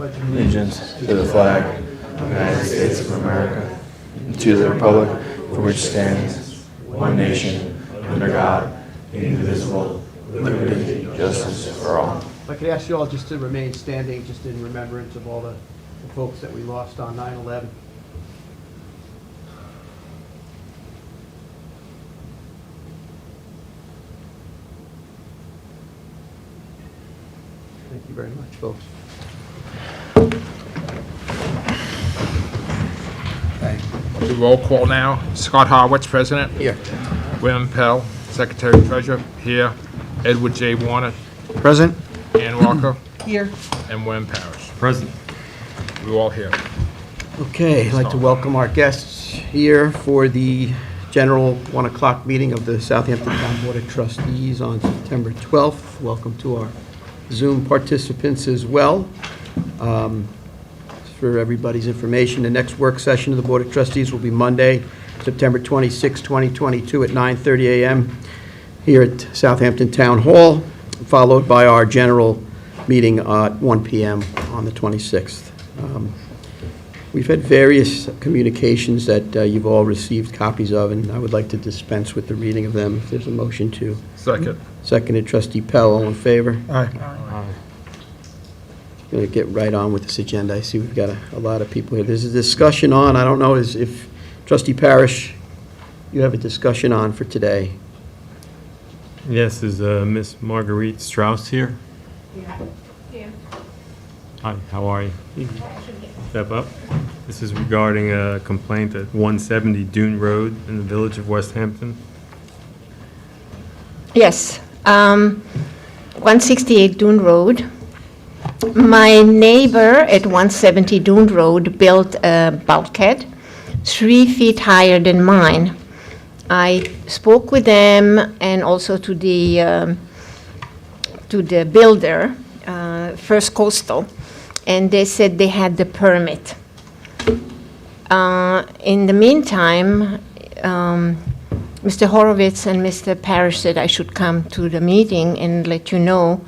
allegiance to the flag of the United States of America, and to the republic for which stands one nation, under God, indivisible, with liberty and justice for all. If I could ask you all just to remain standing, just in remembrance of all the folks that we lost on 9/11. Thank you very much, folks. The roll call now. Scott Harwitz, President. Here. William Pell, Secretary Treasurer. Here. Edward J. Warner. Present. Ann Walker. Here. And William Parrish. Present. We're all here. Okay, I'd like to welcome our guests here for the general 1 o'clock meeting of the Southampton Town Board of Trustees on September 12th. Welcome to our Zoom participants as well. For everybody's information, the next work session of the Board of Trustees will be Monday, September 26, 2022 at 9:30 a.m. here at Southampton Town Hall, followed by our general meeting at 1 p.m. on the 26th. We've had various communications that you've all received copies of, and I would like to dispense with the reading of them. If there's a motion to. Second. Seconded, Trustee Pell, all in favor? Aye. Going to get right on with this agenda. I see we've got a lot of people here. There's a discussion on, I don't know if Trustee Parrish, you have a discussion on for today. Yes, is Miss Marguerite Strauss here? Yeah. Hi, how are you? Step up. This is regarding a complaint at 170 Dune Road in the village of West Hampton. Yes, 168 Dune Road. My neighbor at 170 Dune Road built a bulkhead 3 feet higher than mine. I spoke with them and also to the builder, First Coastal, and they said they had the permit. In the meantime, Mr. Horowitz and Mr. Parrish said I should come to the meeting and let you know.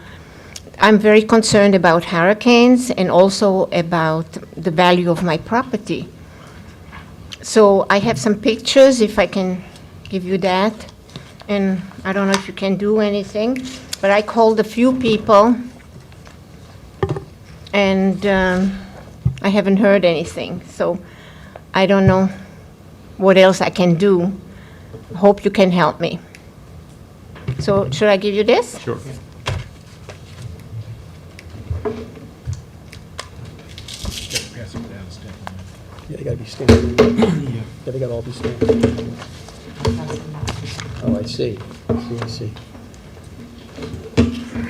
I'm very concerned about hurricanes and also about the value of my property. So I have some pictures, if I can give you that. And I don't know if you can do anything, but I called a few people and I haven't heard anything. So I don't know what else I can do. Hope you can help me. So should I give you this? Sure. Yeah, they got to be standing. Yeah, they got to all be standing. Oh, I see. I see.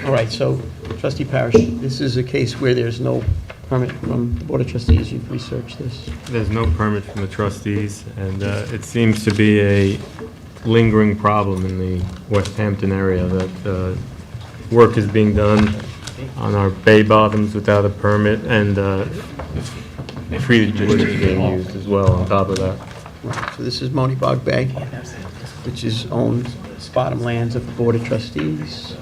All right, so Trustee Parrish, this is a case where there's no permit from the Board of Trustees. You've researched this. There's no permit from the trustees, and it seems to be a lingering problem in the West Hampton area that work is being done on our bay bottoms without a permit, and treated wood is being used as well on top of that. Right, so this is Honeypot Bay, which is owned bottom lands of the Board of Trustees.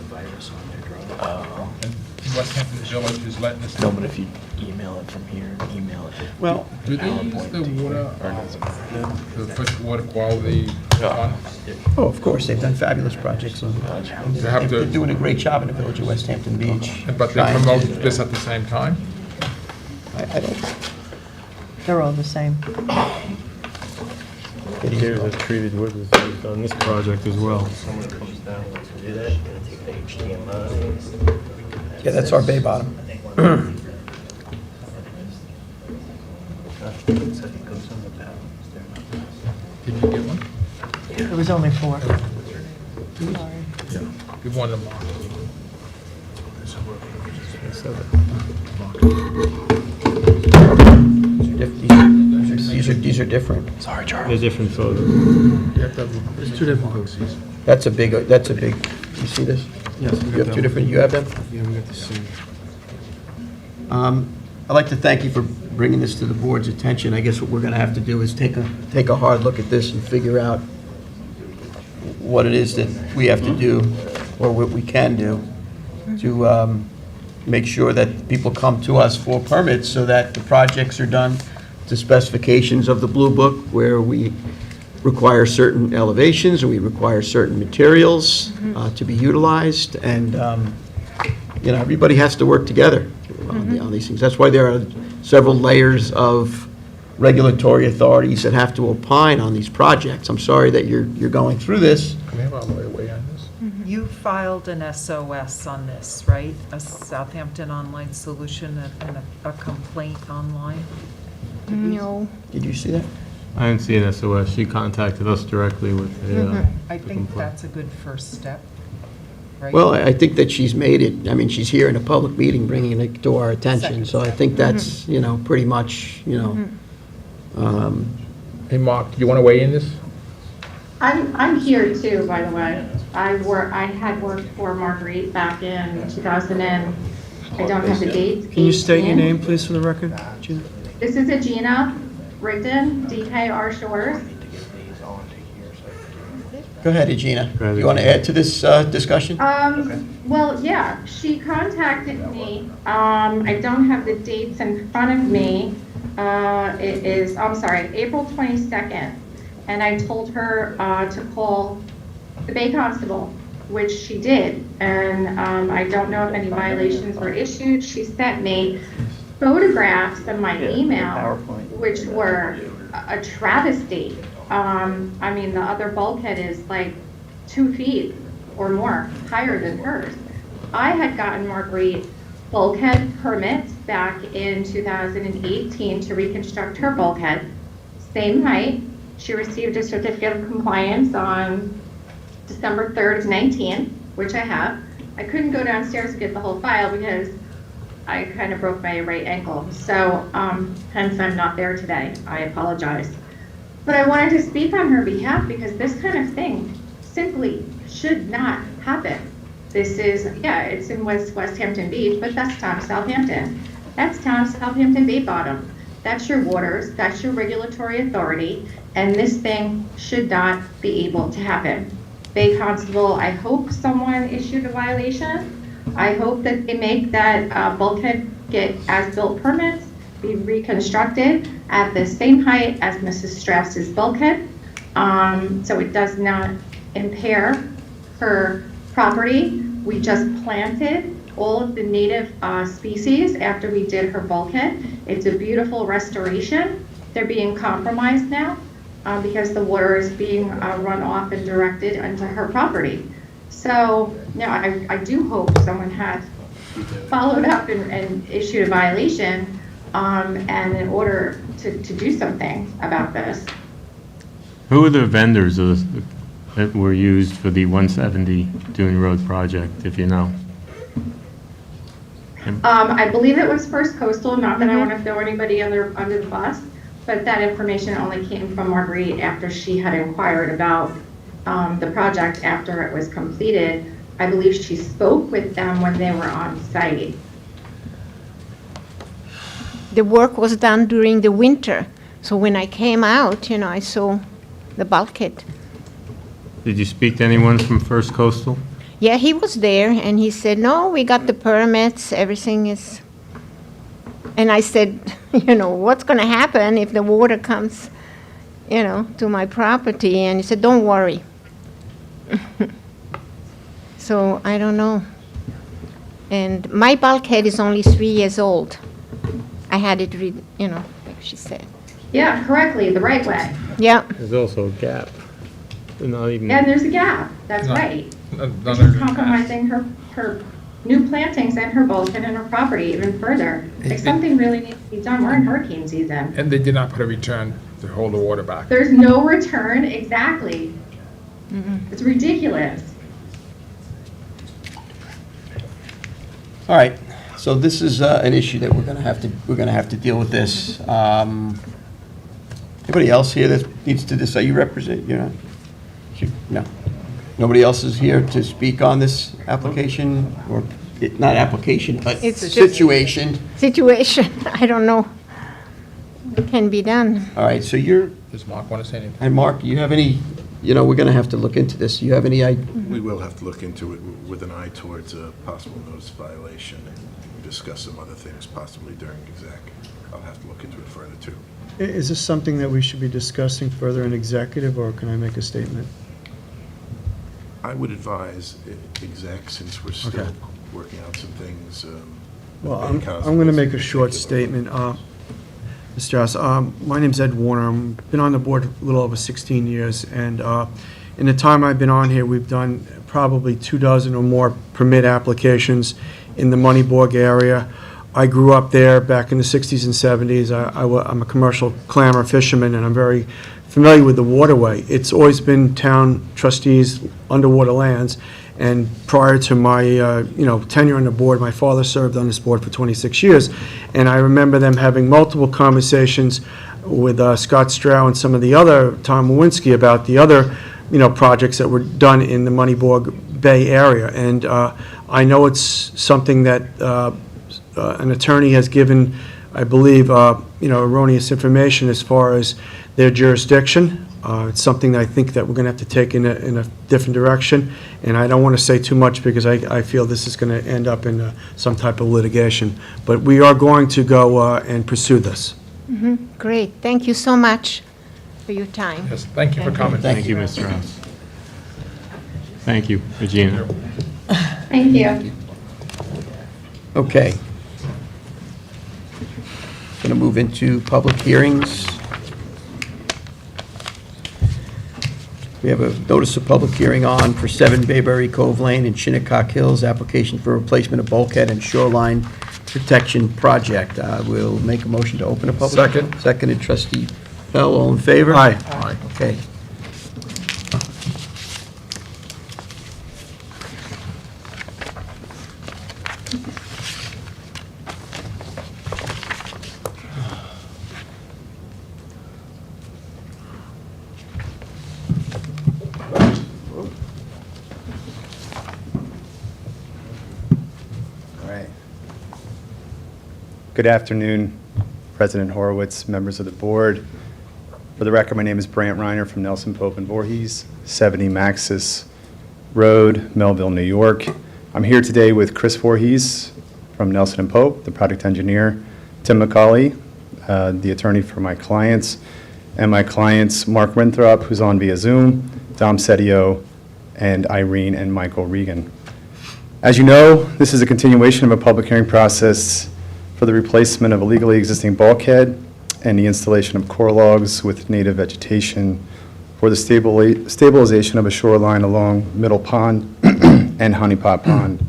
West Hampton Village is letting us No, but if you email it from here, email it. Well, Do they use the water, the fish water quality fund? oh, of course, they've done fabulous projects. And They have they're to, doing a great job in the village of West Hampton Beach. but they promote this at the same time? I don't, They're all the same. Here, the treated wood is used on this project as well. Someone comes down to do that, gonna take the HDMI. yeah, that's our bay bottom. Did you get one? There was only 4. Give one to Mark. These are different. Sorry, Charles. They're different photos. There's two different boxes. That's a big, you see this? Yes. You have two different, you have them? Yeah, we got the same. I'd like to thank you for bringing this to the board's attention. I guess what we're going to have to do is take a hard look at this and figure out what it is that we have to do, or what we can do, to make sure that people come to us for permits so that the projects are done to specifications of the Blue Book, where we require certain elevations, or we require certain materials to be utilized, and, everybody has to work together on these things. That's why there are several layers of regulatory authorities that have to opine on these projects. I'm sorry that you're going through this. Can we have our lawyer weigh on this? You filed an SOS on this, right? A Southampton Online Solution and a complaint online? No. Did you see that? I didn't see an SOS. She contacted us directly with a, I the think complaint. that's a good first step, right? Well, I think that she's made it, I mean, she's here in a public meeting bringing it to our attention, Second so I step. think that's, pretty much, Hey, Mark, do you want to weigh in this? I'm here too, by the way. I had worked for Marguerite back in 2000 and, I don't have the dates. Can you state your 18. name, please, for the record, Gina? This is Agina Rigdon, DKR Shores. Go ahead, Regina. Go ahead, You want to Regina. add to this discussion? Well, yeah, she contacted me. I don't have the dates in front of me. It is, I'm sorry, April 22nd. And I told her to call the Bay Constable, which she did. And I don't know if any violations were issued. She sent me photographs in my email, which were a travesty. I mean, the other bulkhead is like 2 feet or more higher than hers. I had gotten Marguerite bulkhead permits back in 2018 to reconstruct her bulkhead, same height. She received a certificate of compliance on December 3rd of 19, which I have. I couldn't go downstairs to get the whole file because I kind of broke my right ankle. So hence I'm not there today. I apologize. But I wanted to speak on her behalf because this kind of thing simply should not happen. This is, yeah, it's in West Hampton Beach, but that's town of Southampton. That's town of Southampton Bay Bottom. That's your waters, that's your regulatory authority, and this thing should not be able to happen. Bay Constable, I hope someone issued a violation. I hope that they make that bulkhead get as-built permits, be reconstructed at the same height as Mrs. Strauss's bulkhead, so it does not impair her property. We just planted all of the native species after we did her bulkhead. It's a beautiful restoration. They're being compromised now because the water is being run off and directed into her property. So, yeah, I do hope someone has followed up and issued a violation and in order to do something about this. Who are the vendors that were used for the 170 Dune Road project, if you know? I believe it was First Coastal, not that I want to throw anybody under the bus, but that information only came from Marguerite after she had inquired about the project after it was completed. I believe she spoke with them when they were on site. The work was done during the winter, so when I came out, I saw the bulkhead. Did you speak to anyone from First Coastal? Yeah, he was there, and he said, no, we got the permits, everything is... And I said, what's going to happen if the water comes, to my property? And he said, don't worry. So, I don't know. And my bulkhead is only 3 years old. I had it, like she said. Yeah, correctly, the right way. Yeah. There's also a gap. Not even... And there's a gap, that's No. right. None She's of compromising her new plantings and her bulkhead and her property even further. Like, something really needs to be done. We're in hurricane season. And they did not put a return to hold the water back. There's no return, exactly. It's ridiculous. All right, so this is an issue that we're gonna have to deal with this. Anybody else here that needs to decide? You represent, no. Nobody else is here to speak on this application, or, not application, but It's just- situation? Situation, I don't know what can be done. All right, so Does Mark want to say anything? and Mark, you have any, we're gonna have to look into this. You have any idea? We will have to look into it with an eye towards a possible notice violation. discuss some other things possibly during exec. I'll have to look into it further, too. Is this something that we should be discussing further in executive, or can I make a statement? I would advise exec, since we're still Okay. working out some things. Well, I'm going to make a short statement. Mr. House, my name's Ed Warner. I've been on the board a little over 16 years, and in the time I've been on here, we've done probably 24 or more permit applications in the Moneyborg area. I grew up there back in the 60s and 70s. I'm a commercial clamor fisherman, and I'm very familiar with the waterway. It's always been town trustees, underwater lands, and prior to my tenure on the board, my father served on this board for 26 years, and I remember them having multiple conversations with Scott Strow and some of the other, Tom Lewinsky, about the other projects that were done in the Moneyborg Bay area. And I know it's something that an attorney has given, I believe, erroneous information as far as their jurisdiction. It's something that I think that we're going to have to take in a different direction, and I don't want to say too much because I feel this is going to end up in some type of litigation. But we are going to go and pursue this. Great, thank you so much for your time. Yes, thank you for coming. Thank you, Mr. House. Thank you, Regina. Thank you. Okay. Going to move into public hearings. We have a notice of public hearing on for 7 Bayberry Cove Lane in Shinnecock Hills, application for replacement of bulkhead and shoreline protection project. We'll make a motion to open a public. Second. Seconded, Trustee Bell, all in favor? Aye. Okay. Good afternoon, President Horowitz, members of the board. For the record, my name is Brant Reiner from Nelson, Pope & Voorhees, 70 Maxis Road, Melville, New York. I'm here today with Chris Voorhees from Nelson & Pope, the project engineer, Tim McCauley, the attorney for my clients, and my clients Mark Winthrop, who's on via Zoom, Dom Sedio, and Irene and Michael Regan. As you know, this is a continuation of a public hearing process for the replacement of a legally existing bulkhead and the installation of core logs with native vegetation for the stabilization of a shoreline along Middle Pond and Honeypot Pond.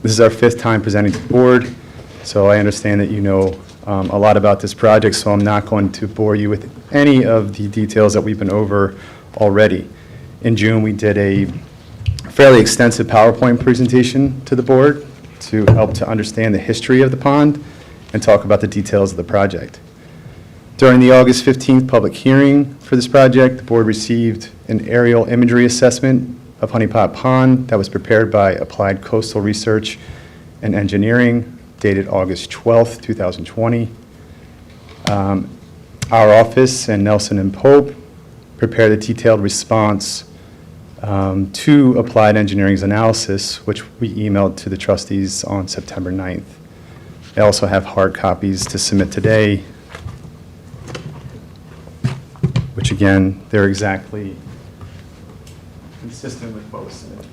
This is our 5th time presenting to the board, so I understand that you know a lot about this project, so I'm not going to bore you with any of the details that we've been over already. In June, we did a fairly extensive PowerPoint presentation to the board to help to understand the history of the pond and talk about the details of the project. During the August 15th public hearing for this project, the board received an aerial imagery assessment of Honeypot Pond that was prepared by Applied Coastal Research and Engineering, dated August 12th, 2020. Our office and Nelson & Pope prepared a detailed response to Applied Engineering's analysis, which we emailed to the trustees on September 9th. They also have hard copies to submit today, which again, they're exactly consistent with what was submitted.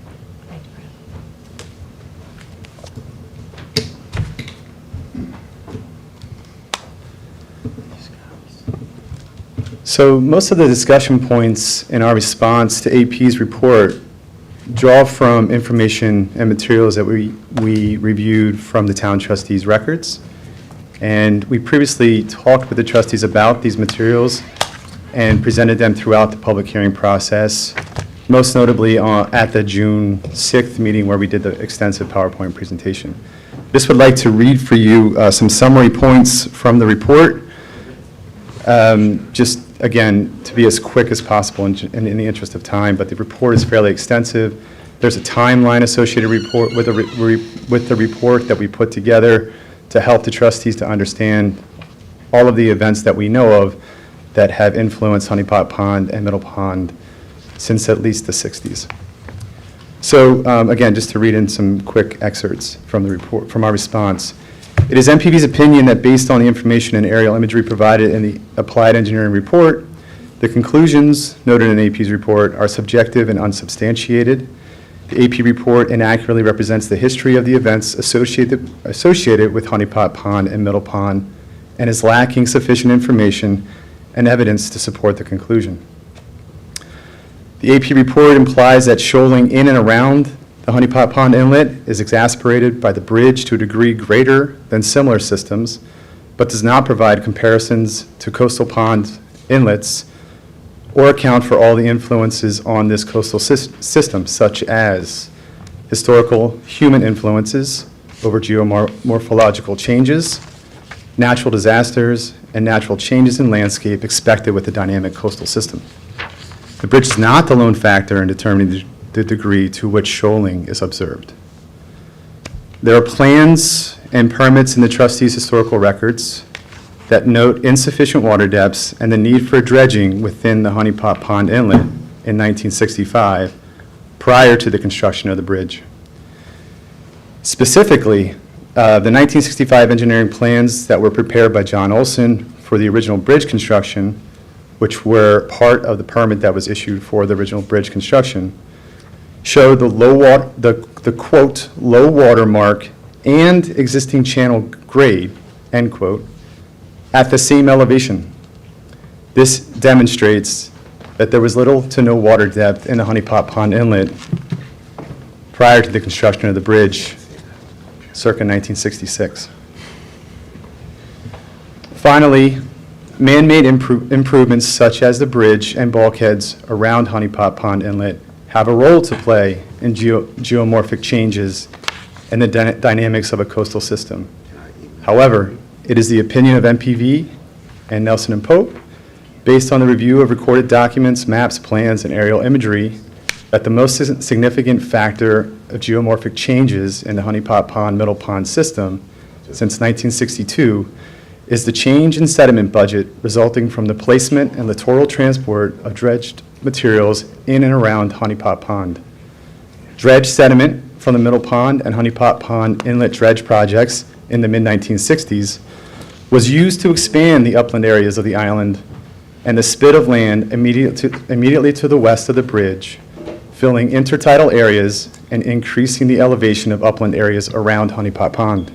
So most of the discussion points in our response to AP's report draw from information and materials that we reviewed from the town trustees' records. And we previously talked with the trustees about these materials and presented them throughout the public hearing process, most notably at the June 6th meeting where we did the extensive PowerPoint presentation. This would like to read for you some summary points from the report. Just again, to be as quick as possible in the interest of time, but the report is fairly extensive. There's a timeline associated report with the report that we put together to help the trustees to understand all of the events that we know of that have influenced Honeypot Pond and Middle Pond since at least the 60s. So, again, just to read in some quick excerpts from the report, from our response. It is MPV's opinion that based on the information and aerial imagery provided in the applied engineering report, the conclusions noted in AP's report are subjective and unsubstantiated. The AP report inaccurately represents the history of the events associated with Honeypot Pond and Middle Pond and is lacking sufficient information and evidence to support the conclusion. The AP report implies that shoaling in and around the Honeypot Pond Inlet is exacerbated by the bridge to a degree greater than similar systems, but does not provide comparisons to coastal pond inlets or account for all the influences on this coastal system, such as historical human influences over geomorphological changes, natural disasters, and natural changes in landscape expected with a dynamic coastal system. The bridge is not the lone factor in determining the degree to which shoaling is observed. There are plans and permits in the trustees' historical records that note insufficient water depths and the need for dredging within the Honeypot Pond Inlet in 1965, prior to the construction of the bridge. Specifically, the 1965 engineering plans that were prepared by John Olson for the original bridge construction, which were part of the permit that was issued for the original bridge construction, showed the quote, low water mark and existing channel grade, end quote, at the same elevation. This demonstrates that there was little to no water depth in the Honeypot Pond Inlet prior to the construction of the bridge, circa 1966. Finally, man-made improvements such as the bridge and bulkheads around Honeypot Pond Inlet have a role to play in geomorphic changes and the dynamics of a coastal system. However, it is the opinion of MPV and Nelson and Pope, based on the review of recorded documents, maps, plans, and aerial imagery, that the most significant factor of geomorphic changes in the Honeypot Pond Middle Pond system since 1962 is the change in sediment budget resulting from the placement and littoral transport of dredged materials in and around Honeypot Pond. Dredged sediment from the Middle Pond and Honeypot Pond inlet dredge projects in the mid-1960s was used to expand the upland areas of the island and the spit of land immediately to the west of the bridge, filling intertidal areas and increasing the elevation of upland areas around Honeypot Pond.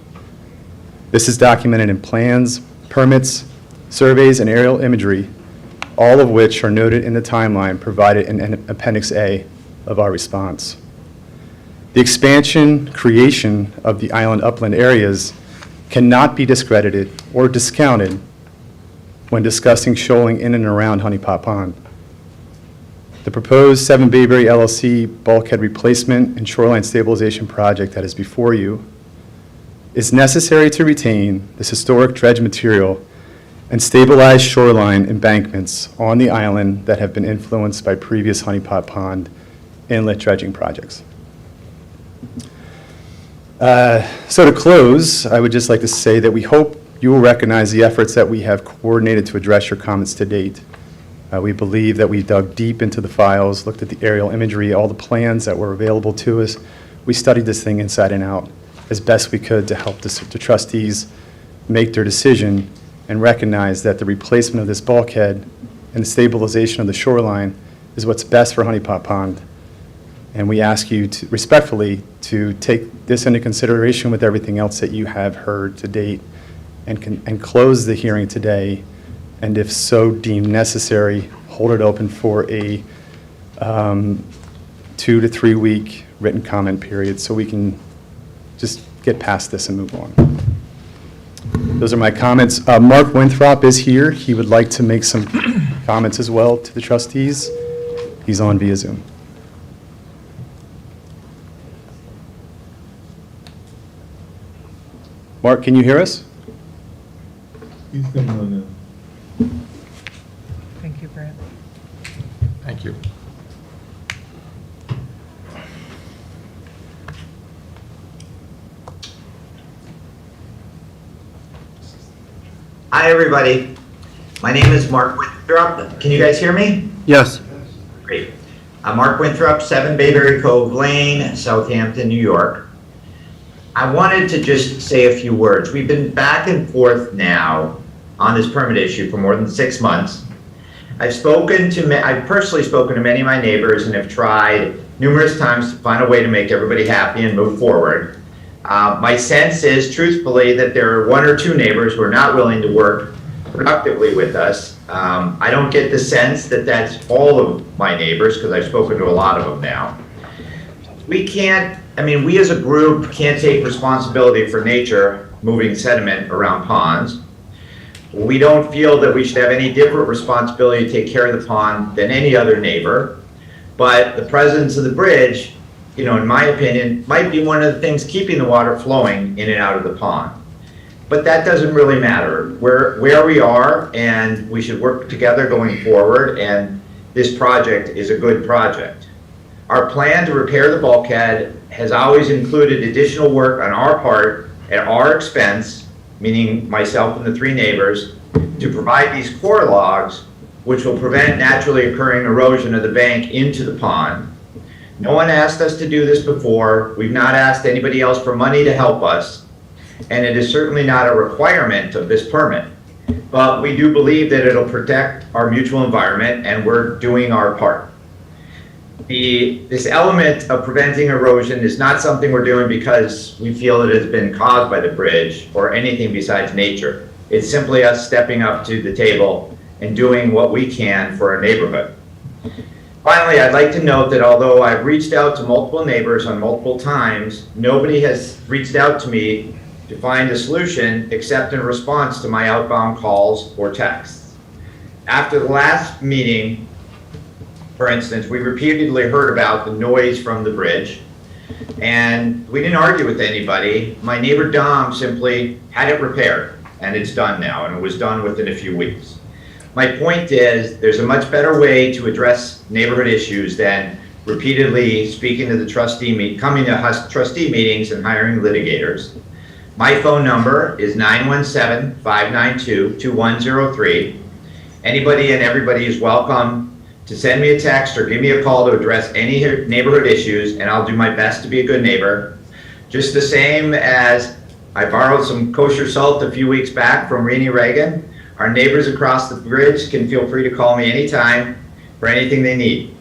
This is documented in plans, permits, surveys, and aerial imagery, all of which are noted in the timeline provided in Appendix A of our response. The expansion, creation of the island upland areas cannot be discredited or discounted when discussing shoaling in and around Honeypot Pond. The proposed 7 Bayberry LLC bulkhead replacement and shoreline stabilization project that is before you is necessary to retain this historic dredge material and stabilize shoreline embankments on the island that have been influenced by previous Honeypot Pond inlet dredging projects. So to close, I would just like to say that we hope you will recognize the efforts that we have coordinated to address your comments to date. We believe that we dug deep into the files, looked at the aerial imagery, all the plans that were available to us. We studied this thing inside and out as best we could to help the trustees make their decision and recognize that the replacement of this bulkhead and the stabilization of the shoreline is what's best for Honeypot Pond. And we ask you to respectfully to take this into consideration with everything else that you have heard to date and close the hearing today, and if so deemed necessary, hold it open for a 2 to 3 week written comment period so we can just get past this and move on. Those are my comments. Mark Winthrop is here. He would like to make some comments as well to the trustees. He's on via Zoom. Mark, can you hear us? He's coming on now. Thank you, Brent. Thank you. Hi, everybody. My name is Mark Winthrop. Can you guys hear me? Yes. Great. Mark Winthrop, 7 Bayberry Cove Lane, Southampton, New York. I wanted to just say a few words. We've been back and forth now on this permit issue for more than 6 months. I've personally spoken to many of my neighbors and have tried numerous times to find a way to make everybody happy and move forward. My sense is, truthfully, that there are 1 or 2 neighbors who are not willing to work productively with us. I don't get the sense that that's all of my neighbors, because I've spoken to a lot of them now. We as a group can't take responsibility for nature moving sediment around ponds. We don't feel that we should have any different responsibility to take care of the pond than any other neighbor. But the presence of the bridge, in my opinion, might be one of the things keeping the water flowing in and out of the pond. But that doesn't really matter. We're where we are, and we should work together going forward, and this project is a good project. Our plan to repair the bulkhead has always included additional work on our part at our expense, meaning myself and the 3 neighbors, to provide these core logs, which will prevent naturally occurring erosion of the bank into the pond. No one asked us to do this before. We've not asked anybody else for money to help us, and it is certainly not a requirement of this permit. But we do believe that it'll protect our mutual environment, and we're doing our part. This element of preventing erosion is not something we're doing because we feel it has been caused by the bridge or anything besides nature. It's simply us stepping up to the table and doing what we can for our neighborhood. Finally, I'd like to note that although I've reached out to multiple neighbors on multiple times, nobody has reached out to me to find a solution except in response to my outbound calls or texts. After the last meeting, for instance, we repeatedly heard about the noise from the bridge, and we didn't argue with anybody. My neighbor Dom simply had it repaired, and it's done now, and it was done within a few weeks. My point is, there's a much better way to address neighborhood issues than repeatedly speaking to the coming to trustee meetings and hiring litigators. My phone number is 917-592-2103. Anybody and everybody is welcome to send me a text or give me a call to address any neighborhood issues, and I'll do my best to be a good neighbor. Just the same as I borrowed some kosher salt a few weeks back from Renee Reagan. Our neighbors across the bridge can feel free to call me anytime for anything they need.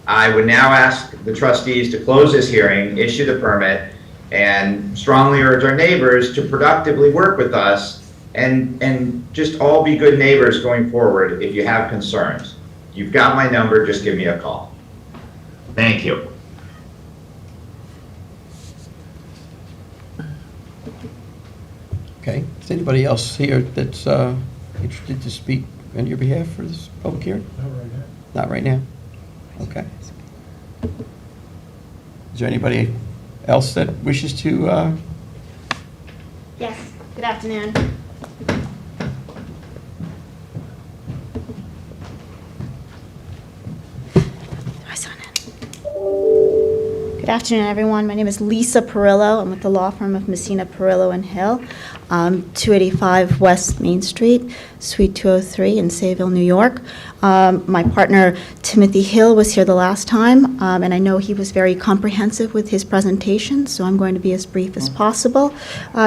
I would now ask the trustees to close this hearing, issue the permit, and strongly urge our neighbors to productively work with us and just all be good neighbors going forward. If you have concerns, you've got my number, just give me a call. Thank you. Okay, is anybody else here that's interested to speak on your behalf for this public hearing? Not right now. Not right now? Okay. Is there anybody else that wishes to, Yes, good afternoon. Good afternoon, everyone. My name is Lisa Perillo. I'm with the law firm of Messina, Perillo & Hill, 285 West Main Street, Suite 203 in Sayville, New York. My partner, Timothy Hill, was here the last time, and I know he was very comprehensive with his presentation, so I'm going to be as brief as possible.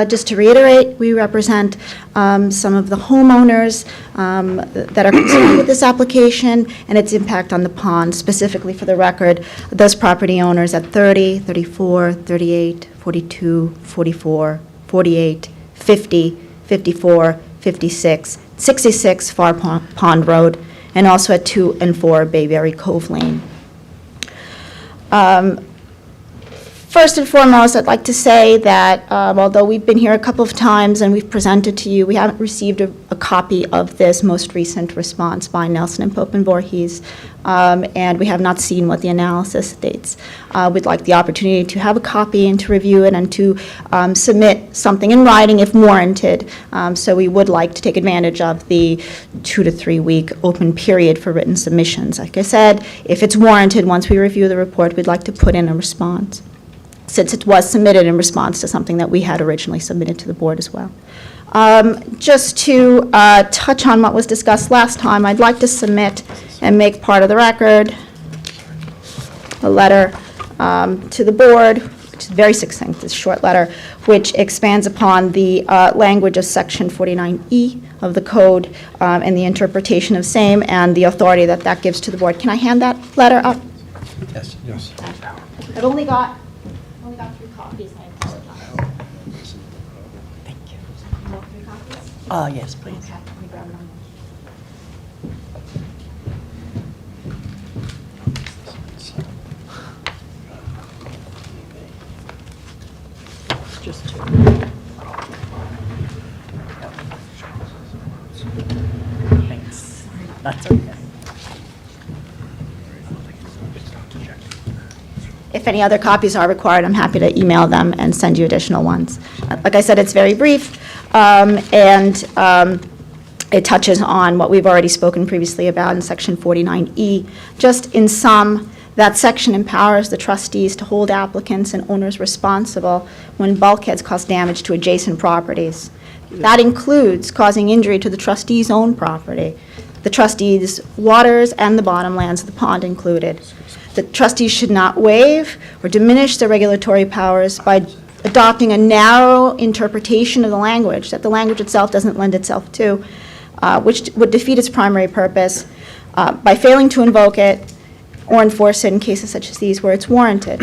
Just to reiterate, we represent some of the homeowners that are concerned with this application and its impact on the pond, specifically for the record, those property owners at 30, 34, 38, 42, 44, 48, 50, 54, 56, 66 Far Pond Road, and also at 2 and 4 Bayberry Cove Lane. First and foremost, I'd like to say that although we've been here a couple of times and we've presented to you, we haven't received a copy of this most recent response by Nelson and Pope and Voorhees, and we have not seen what the analysis states. We'd like the opportunity to have a copy and to review it and to submit something in writing if warranted. So we would like to take advantage of the 2 to 3 week open period for written submissions. Like I said, if it's warranted, once we review the report, we'd like to put in a response, since it was submitted in response to something that we had originally submitted to the board as well. Just to touch on what was discussed last time, I'd like to submit and make part of the record a letter to the board, which is very succinct, it's a short letter, which expands upon the language of Section 49E of the code and the interpretation of same and the authority that that gives to the board. Can I hand that letter up? Yes. Yes. I've only got 3 copies, I apologize. Thank you. You want 3 copies? Yes, please. Okay, let me grab them. Just 2. Thanks. That's okay. If any other copies are required, I'm happy to email them and send you additional ones. Like I said, it's very brief, and it touches on what we've already spoken previously about in Section 49E. Just in sum, that section empowers the trustees to hold applicants and owners responsible when bulkheads cause damage to adjacent properties. That includes causing injury to the trustee's own property, the trustee's waters, and the bottomlands of the pond included. The trustees should not waive or diminish their regulatory powers by adopting a narrow interpretation of the language that the language itself doesn't lend itself to, which would defeat its primary purpose by failing to invoke it or enforce it in cases such as these where it's warranted.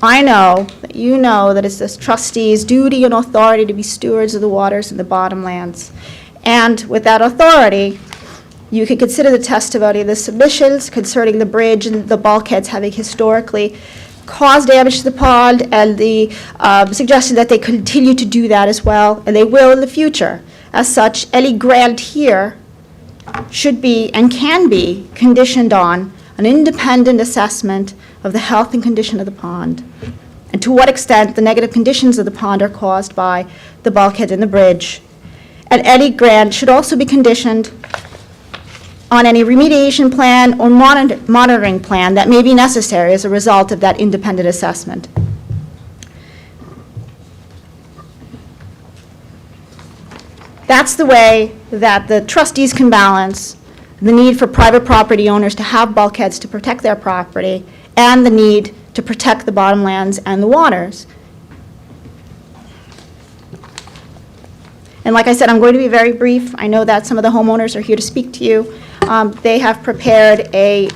I know that you know that it's the trustees' duty and authority to be stewards of the waters and the bottomlands. And with that authority, you could consider the testimony of the submissions concerning the bridge and the bulkheads having historically caused damage to the pond, and the suggestion that they continue to do that as well, and they will in the future. As such, any grant here should be and can be conditioned on an independent assessment of the health and condition of the pond, and to what extent the negative conditions of the pond are caused by the bulkhead and the bridge. And any grant should also be conditioned on any remediation plan or monitoring plan that may be necessary as a result of that independent assessment. That's the way that the trustees can balance the need for private property owners to have bulkheads to protect their property and the need to protect the bottomlands and the waters. And like I said, I'm going to be very brief. I know that some of the homeowners are here to speak to you. They have prepared a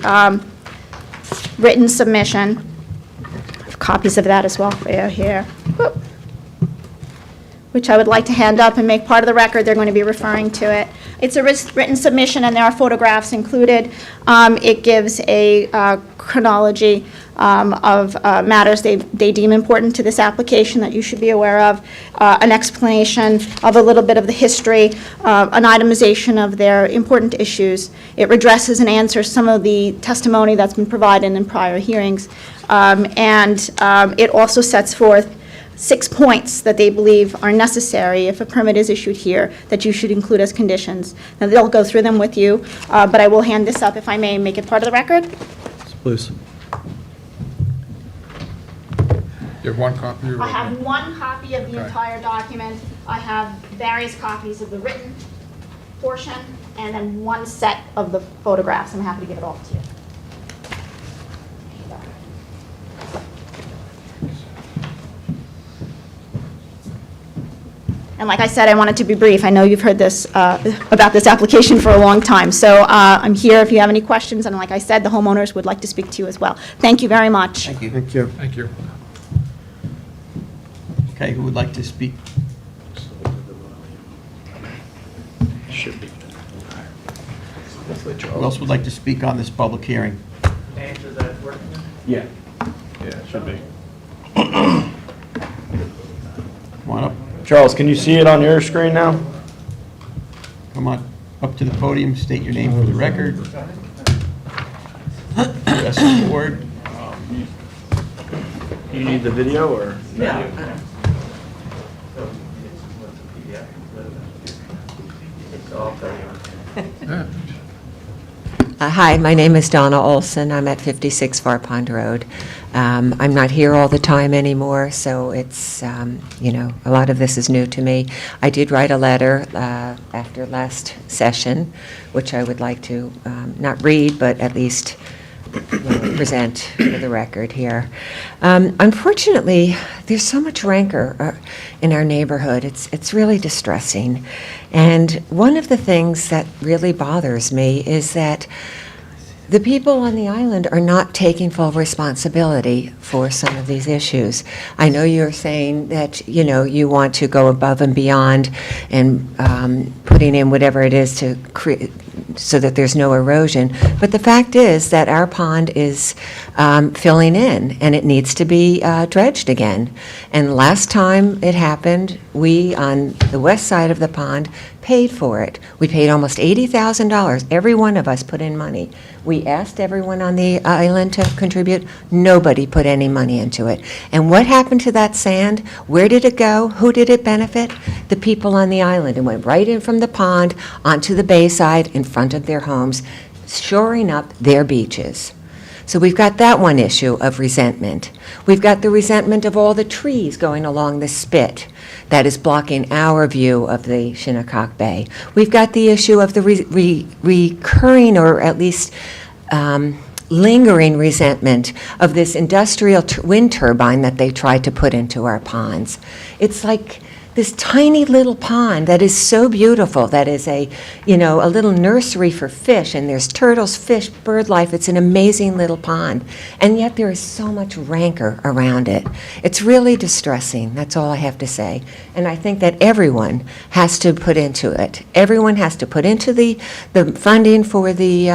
written submission. I have copies of that as well for you here, which I would like to hand up and make part of the record. They're going to be referring to it. It's a written submission, and there are photographs included. It gives a chronology of matters they deem important to this application that you should be aware of, an explanation of a little bit of the history, an itemization of their important issues. It addresses and answers some of the testimony that's been provided in prior hearings, and it also sets forth 6 points that they believe are necessary if a permit is issued here that you should include as conditions. Now, they'll go through them with you, but I will hand this up, if I may, make it part of the record. Please. You have 1 copy? I have 1 copy of the Okay. entire document. I have various copies of the written portion, and then 1 set of the photographs. I'm happy to give it all to you. And like I said, I wanted to be brief. I know you've heard this about this application for a long time. So I'm here if you have any questions. And like I said, the homeowners would like to speak to you as well. Thank you very much. Thank you. Thank you. Thank you. Okay, who would like to speak? Should be. Who else would like to speak on this public hearing? Yeah. Yeah, should be. Come on up. Charles, can you see it on your screen now? Come on up to the podium, state your name for the record. Address the board. You need the video or? Yeah. Hi, my name is Donna Olson. I'm at 56 Far Pond Road. I'm not here all the time anymore, so it's, a lot of this is new to me. I did write a letter after last session, which I would like to not read, but at least present for the record here. Unfortunately, there's so much rancor in our neighborhood. It's really distressing. And one of the things that really bothers me is that the people on the island are not taking full responsibility for some of these issues. I know you're saying that, you want to go above and beyond and putting in whatever it is to create so that there's no erosion. But the fact is that our pond is filling in, and it needs to be dredged again. And last time it happened, we, on the west side of the pond, paid for it. We paid almost $80,000. Every one of us put in money. We asked everyone on the island to contribute. Nobody put any money into it. And what happened to that sand? Where did it go? Who did it benefit? The people on the island. It went right in from the pond onto the bayside in front of their homes, shoring up their beaches. So we've got that one issue of resentment. We've got the resentment of all the trees going along the spit that is blocking our view of the Shinnecock Bay. We've got the issue of the recurring, or at least lingering resentment of this industrial wind turbine that they tried to put into our ponds. It's like this tiny little pond that is so beautiful, that is a little nursery for fish, and there's turtles, fish, bird life. It's an amazing little pond, and yet there is so much rancor around it. It's really distressing. That's all I have to say. And I think that everyone has to put into it. Everyone has to put into the funding for the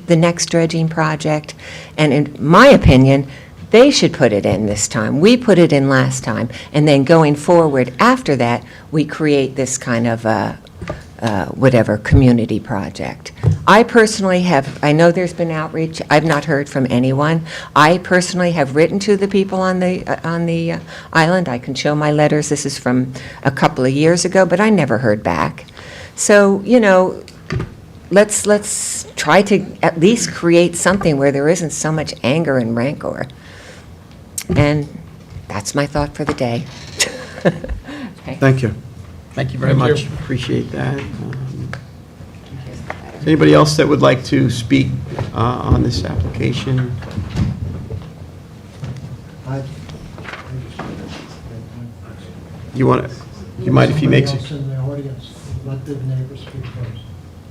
next dredging project, and in my opinion, they should put it in this time. We put it in last time, and then going forward after that, we create this kind of community project. I personally I know there's been outreach. I've not heard from anyone. I personally have written to the people on the island. I can show my letters. This is from a couple of years ago, but I never heard back. So, let's try to at least create something where there isn't so much anger and rancor. And that's my thought for the day. Okay. Thank you. Thank you very Thank much. you. Appreciate that. Is anybody else that would like to speak on this application? You mind if he makes it? In the audience, let the neighbors speak first.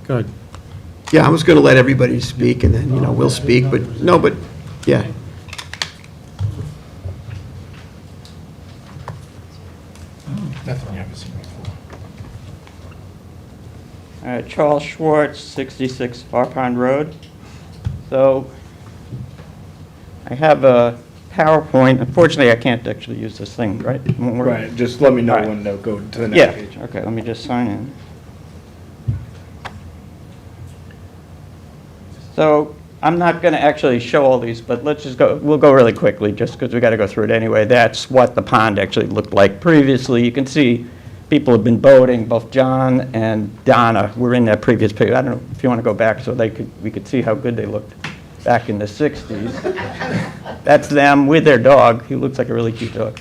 Good. Yeah, I was going to let everybody speak, and then, we'll speak, but, yeah. Nothing you haven't seen before. Charles Schwartz, 66 Far Pond Road. So I have a PowerPoint. Unfortunately, I can't actually use this thing, right? It won't work? Right, just let me know Right. when to go to the next page. Yeah, okay, let me just sign in. So I'm not going to actually show all these, but let's just go, we'll go really quickly just because we got to go through it anyway. That's what the pond actually looked like previously. You can see people have been boating, both John and Donna were in that previous picture. I don't know if you want to go back so we could see how good they looked back in the 60s. That's them with their dog. He looks like a really cute dog.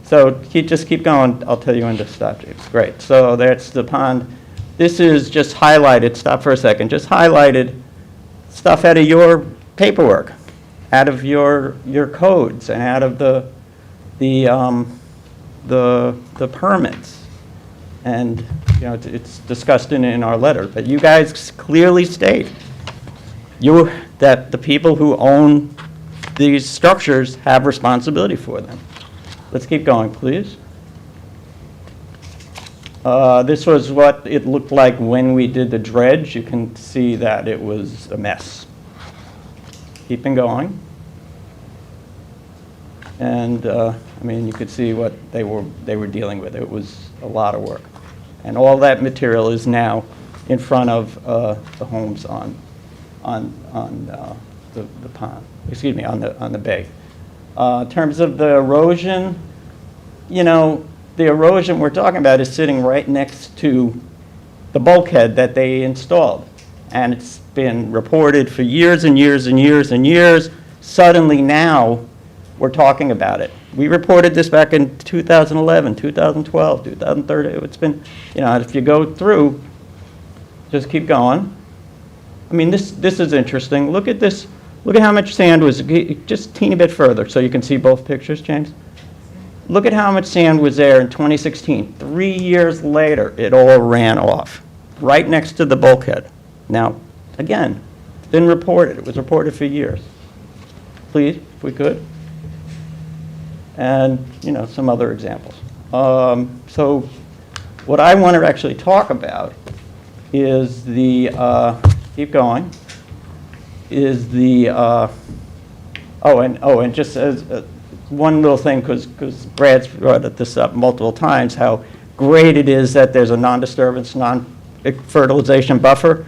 So just keep going. I'll tell you when to stop, James. Great. So that's the pond. This is just highlighted. Stop for a second. Just highlighted stuff out of your paperwork, out of your codes, and out of the permits. And it's discussed in our letter. But you guys clearly state that the people who own these structures have responsibility for them. Let's keep going, please. This was what it looked like when we did the dredge. You can see that it was a mess. Keeping going. And, you could see what they were dealing with. It was a lot of work. And all that material is now in front of the homes on the pond, excuse me, on the bay. In terms of the erosion, the erosion we're talking about is sitting right next to the bulkhead that they installed. And it's been reported for years and years and years and years. Suddenly now, we're talking about it. We reported this back in 2011, 2012, 2013. It's been, if you go through, just keep going. This is interesting. Look at this Look at how much sand was, just a teeny bit further, so you can see both pictures, James. Look at how much sand was there in 2016. 3 years later, it all ran off, right next to the bulkhead. Now, again, it's been reported. It was reported for years. Please, if we could. And, some other examples. So what I want to actually talk about is the, keep going, is the, and just as one little thing, because Brad's brought this up multiple times, how great it is that there's a non-disturbance, non-fertilization buffer.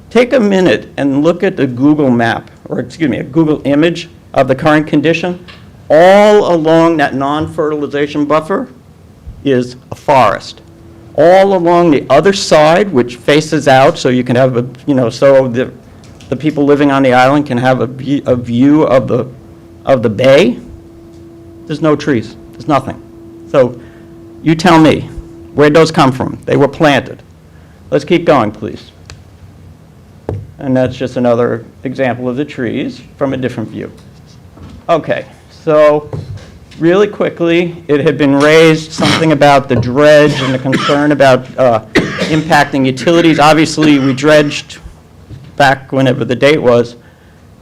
Take a minute and look at the Google map, or excuse me, a Google image of the current condition. All along that non-fertilization buffer is a forest. All along the other side, which faces out, so you can have so the people living on the island can have a view of the bay. There's no trees. There's nothing. So you tell me, where'd those come from? They were planted. Let's keep going, please. And that's just another example of the trees from a different view. Okay, so really quickly, it had been raised something about the dredge and the concern about impacting utilities. Obviously, we dredged back whenever the date was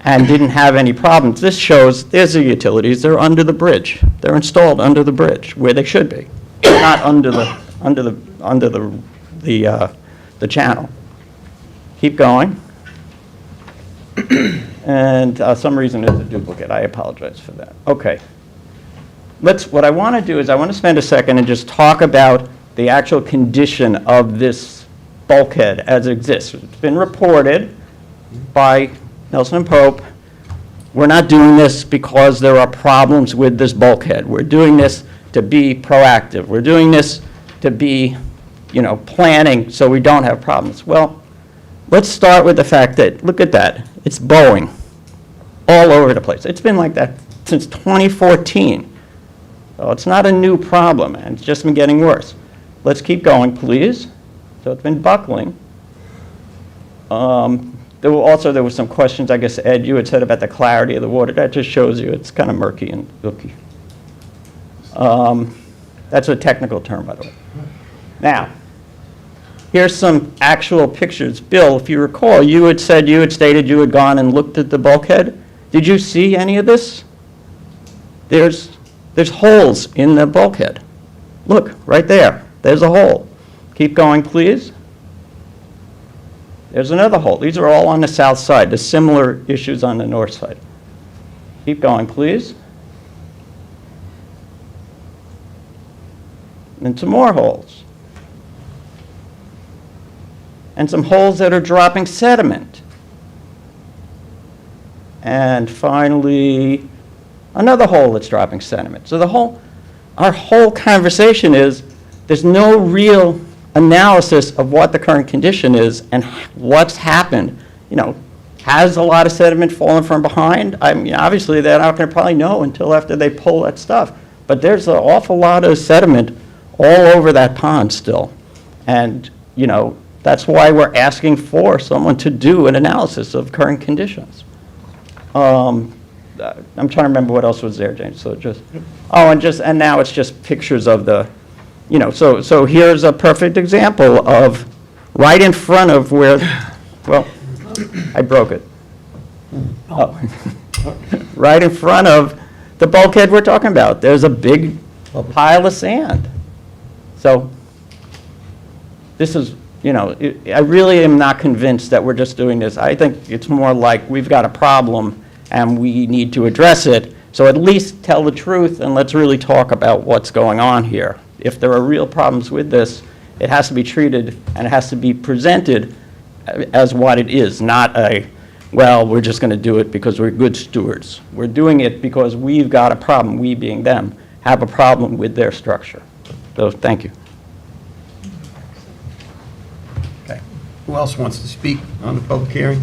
and didn't have any problems. This shows there's the utilities. They're under the bridge. They're installed under the bridge where they should be, not under the channel. Keep going. And some reason there's a duplicate. I apologize for that. Okay. What I want to do is I want to spend a second and just talk about the actual condition of this bulkhead as it exists. It's been reported by Nelson and Pope. We're not doing this because there are problems with this bulkhead. We're doing this to be proactive. We're doing this to be, planning so we don't have problems. Well, let's start with the fact that, look at that. It's bowing all over the place. It's been like that since 2014. So it's not a new problem, and it's just been getting worse. Let's keep going, please. So it's been buckling. There were some questions, I guess, Ed, you had said about the clarity of the water. That just shows you it's kind of murky and milky. That's a technical term, by the way. Now, here's some actual pictures. Bill, if you recall, you had stated you had gone and looked at the bulkhead. Did you see any of this? There's holes in the bulkhead. Look, right there. There's a hole. Keep going, please. There's another hole. These are all on the south side. There's similar issues on the north side. Keep going, please. And some more holes. And some holes that are dropping sediment. And finally, another hole that's dropping sediment. So our whole conversation is there's no real analysis of what the current condition is and what's happened. Has a lot of sediment fallen from behind? I mean, obviously they're not going to probably know until after they pull that stuff. But there's an awful lot of sediment all over that pond still. And, that's why we're asking for someone to do an analysis of current conditions. I'm trying to remember what else was there, James. So and now it's just pictures of the, so here's a perfect example of right in front of where, well, I broke it. Oh. Right in front of the bulkhead we're talking about. There's a big pile of sand. So this is, I really am not convinced that we're just doing this. I think it's more like we've got a problem and we need to address it. So at least tell the truth and let's really talk about what's going on here. If there are real problems with this, it has to be treated and it has to be presented as what it is, not we're just going to do it because we're good stewards. We're doing it because we've got a problem, we being them, have a problem with their structure. So thank you. Okay. Who else wants to speak on the public hearing?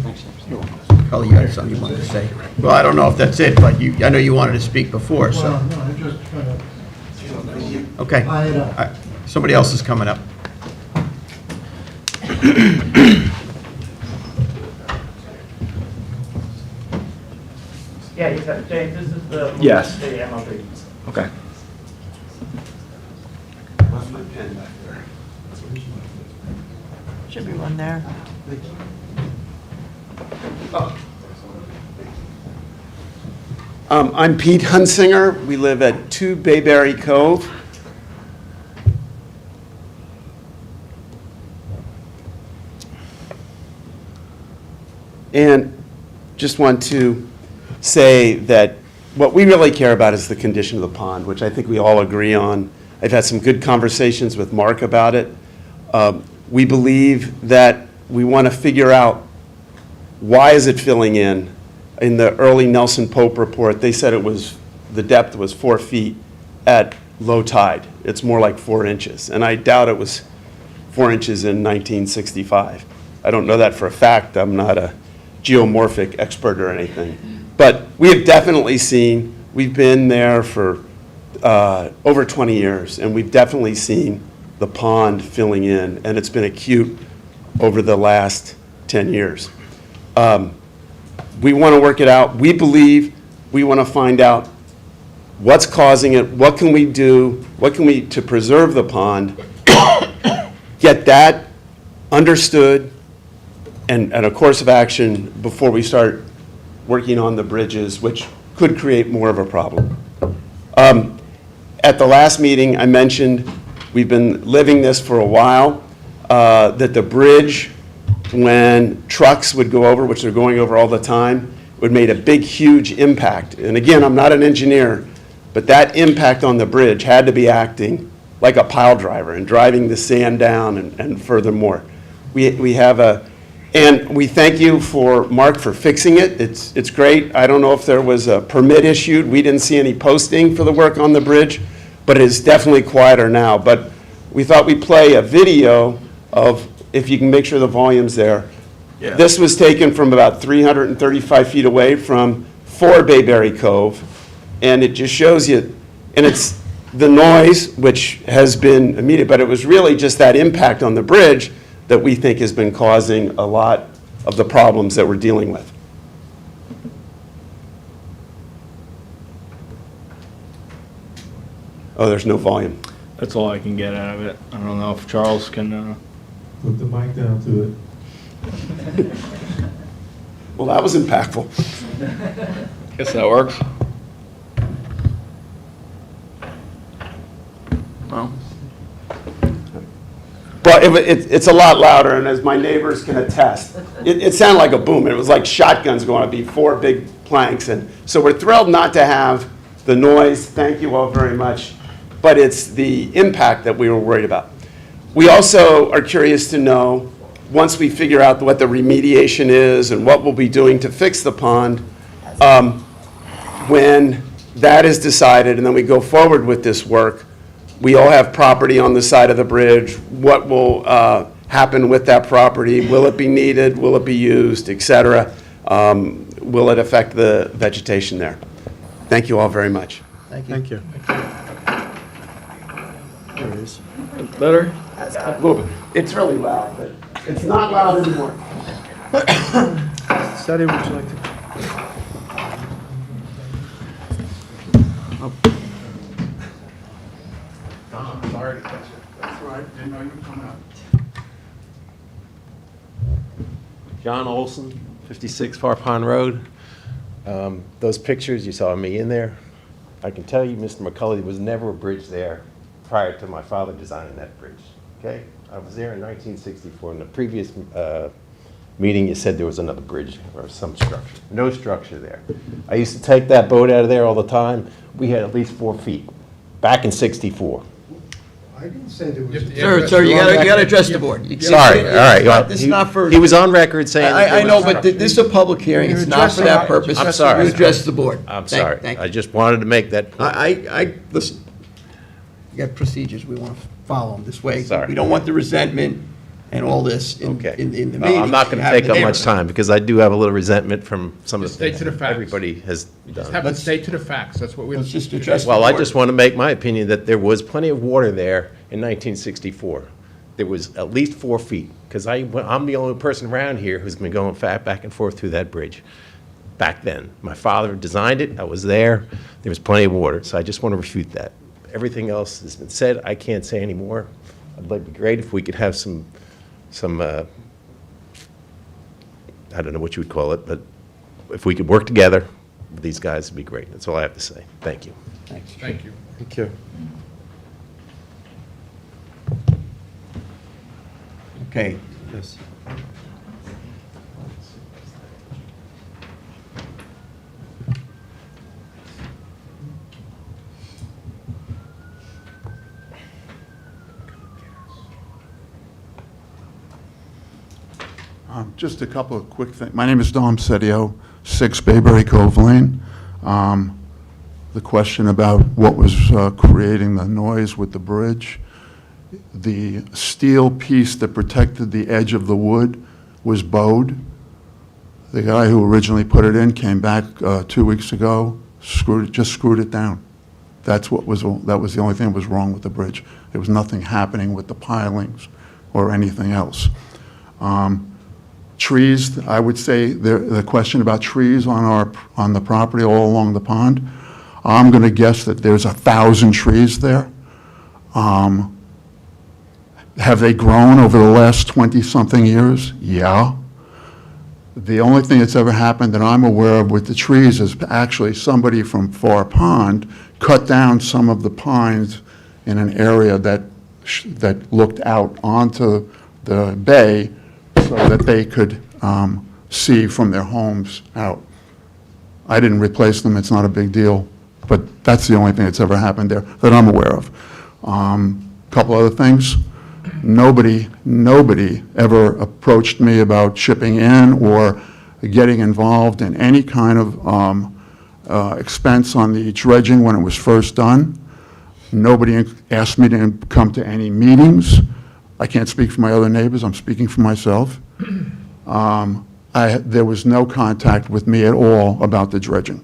Kelly, you had something you wanted to say? Well, I don't know if that's it, but I know you wanted to speak before, so. Well, no, I'm just trying to Okay. tie it up. All right. Somebody else is coming up. Yeah, you said, James, this is the. Yes. The MLB. Okay. What's my pen back there? Should be one there. I'm Pete Hunsinger. We live at 2 Bayberry Cove. And just want to say that what we really care about is the condition of the pond, which I think we all agree on. I've had some good conversations with Mark about it. We believe that we want to figure out why is it filling in. In the early Nelson Pope report, they said the depth was 4 feet at low tide. It's more like 4 inches. And I doubt it was 4 inches in 1965. I don't know that for a fact. I'm not a geomorphic expert or anything. But we have definitely seen, we've been there for over 20 years, and we've definitely seen the pond filling in, and it's been acute over the last 10 years. We want to work it out. We believe we want to find out what's causing it, what can we do, to preserve the pond, get that understood, and a course of action before we start working on the bridges, which could create more of a problem. At the last meeting, I mentioned we've been living this for a while, that the bridge, when trucks would go over, which they're going over all the time, would make a big, huge impact. And again, I'm not an engineer, but that impact on the bridge had to be acting like a pile driver and driving the sand down and furthermore. We have and we thank you for Mark for fixing it. It's great. I don't know if there was a permit issued. We didn't see any posting for the work on the bridge, but it is definitely quieter now. But we thought we'd play a video of, if you can make sure the volume's there. Yeah. This was taken from about 335 feet away from 4 Bayberry Cove, and it just shows you, and it's the noise, which has been immediate, but it was really just that impact on the bridge that we think has been causing a lot of the problems that we're dealing with. Oh, there's no volume. That's all I can get out of it. I don't know if Charles can... Put the mic down to it. Well, that was impactful. Guess that works. Well. But it's a lot louder, and as my neighbors can attest, it sounded like a boom. It was like shotguns going up, be 4 big planks. And so we're thrilled not to have the noise. Thank you all very much. But it's the impact that we were worried about. We also are curious to know, once we figure out what the remediation is and what we'll be doing to fix the pond, when that is decided and then we go forward with this work, we all have property on the side of the bridge. What will happen with that property? Will it be needed? Will it be used, et cetera? Will it affect the vegetation there? Thank you all very much. Thank you. Thank you. There it is. Better? It's really loud, but it's not loud anymore. Sadi, would you like to? I'm sorry to catch it. That's all right. Didn't know you were coming up. John Olson, 56 Far Pond Road. Those pictures, you saw me in there. I can tell you, Mr. McCulley, there was never a bridge there prior to my father designing that bridge, okay? I was there in 1964. In the previous meeting, you said there was another bridge or some structure. No structure there. I used to take that boat out of there all the time. We had at least 4 feet, back in '64. I didn't say there was. Sir, you gotta address the board. Sorry, all right. Well, This is not for. he was on record saying that there I know, was but this is a public hearing, it's not for that purpose. I'm sorry. You address the board. I'm Thank- sorry. thank I you. just wanted to make that point. Listen, you got procedures, we want to follow them this way. Sorry. We don't want the resentment and all this in Okay. the meeting. I'm not going to Have take the up much neighborhood. time, because I do have a little resentment from some of Just the stay to the things facts. everybody has Just done. have to stay to the facts, that's what we're. Let's just address the Well, I board. just want to make my opinion that there was plenty of water there in 1964. There was at least 4 feet, because I'm the only person around here who's been going back and forth through that bridge. back then. My father designed it, I was there, there was plenty of water, so I just want to refute that. Everything else has been said, I can't say anymore. It'd be great if we could have some I don't know what you would call it, but if we could work together with these guys, it'd be great. That's all I have to say. Thank you. Thanks. Thank you. Thank you. Okay. Yes. Just a couple of quick things. My name is Dom Sedio, 6 Bayberry Cove Lane. The question about what was creating the noise with the bridge, the steel piece that protected the edge of the wood was bowed. The guy who originally put it in came back 2 weeks ago, just screwed it down. That was the only thing that was wrong with the bridge. There was nothing happening with the pilings or anything else. Trees, I would say the question about trees on the property all along the pond, I'm going to guess that there's 1,000 trees there. Have they grown over the last 20-something years? Yeah. The only thing that's ever happened that I'm aware of with the trees is actually somebody from Far Pond cut down some of the pines in an area that looked out onto the bay so that they could see from their homes out. I didn't replace them, it's not a big deal, but that's the only thing that's ever happened there that I'm aware of. Couple other things. Nobody ever approached me about chipping in or getting involved in any kind of expense on the dredging when it was first done. Nobody asked me to come to any meetings. I can't speak for my other neighbors, I'm speaking for myself. There was no contact with me at all about the dredging.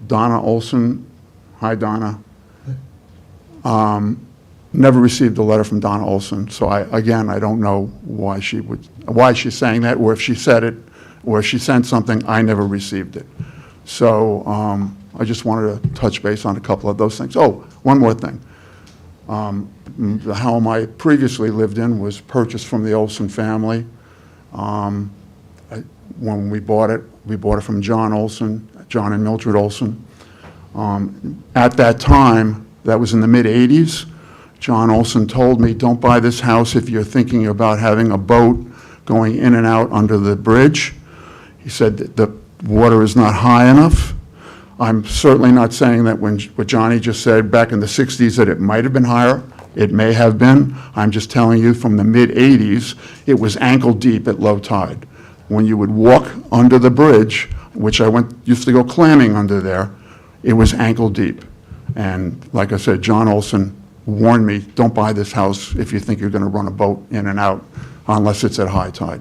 Donna Olson, hi Donna. Never received a letter from Donna Olson, so I don't know why she's saying that, or if she said it, or if she sent something, I never received it. So I just wanted to touch base on a couple of those things. Oh, one more thing. The home I previously lived in was purchased from the Olson family. When we bought it from John Olson, John and Mildred Olson. At that time, that was in the mid-'80s, John Olson told me, don't buy this house if you're thinking about having a boat going in and out under the bridge. He said that the water is not high enough. I'm certainly not saying that what Johnny just said back in the 60s that it might have been higher. It may have been. I'm just telling you from the mid-'80s, it was ankle deep at low tide. When you would walk under the bridge, which I used to go clamming under there, it was ankle deep. And like I said, John Olson warned me, don't buy this house if you think you're going to run a boat in and out unless it's at high tide.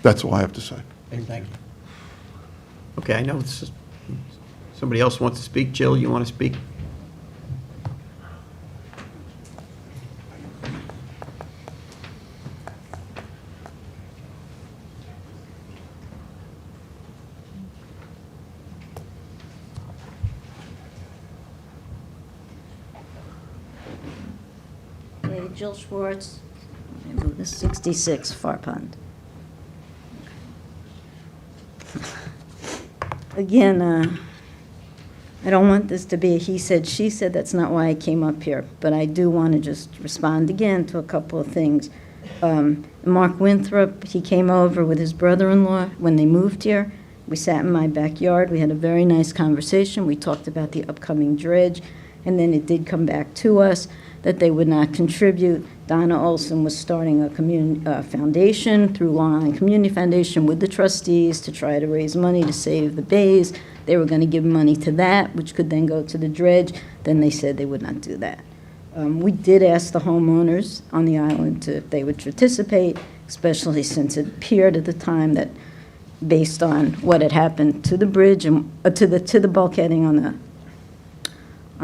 That's all I have to say. Thank you. Okay, I know somebody else wants to speak. Jill, you want to speak? Jill Schwartz, 66 Far Pond. Again, I don't want this to be a he said, she said. That's not why I came up here. But I do want to just respond again to a couple of things. Mark Winthrop, he came over with his brother-in-law when they moved here. We sat in my backyard. We had a very nice conversation. We talked about the upcoming dredge. And then it did come back to us that they would not contribute. Donna Olson was starting a foundation through Long Island Community Foundation with the trustees to try to raise money to save the bays. They were going to give money to that, which could then go to the dredge. Then they said they would not do that. We did ask the homeowners on the island if they would participate, especially since it appeared at the time that based on what had happened to the bridge and to the bulkheading on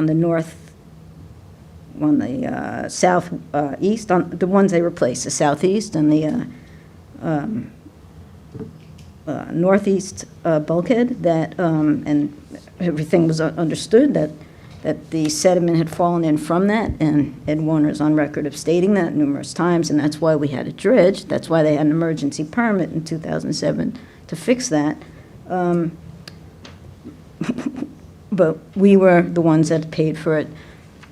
the north, on the southeast, on the ones they replaced, the southeast and the northeast bulkhead that, and everything was understood that the sediment had fallen in from that, and Ed Warner's on record of stating that numerous times, and that's why we had it dredged. That's why they had an emergency permit in 2007 to fix that. But we were the ones that paid for it,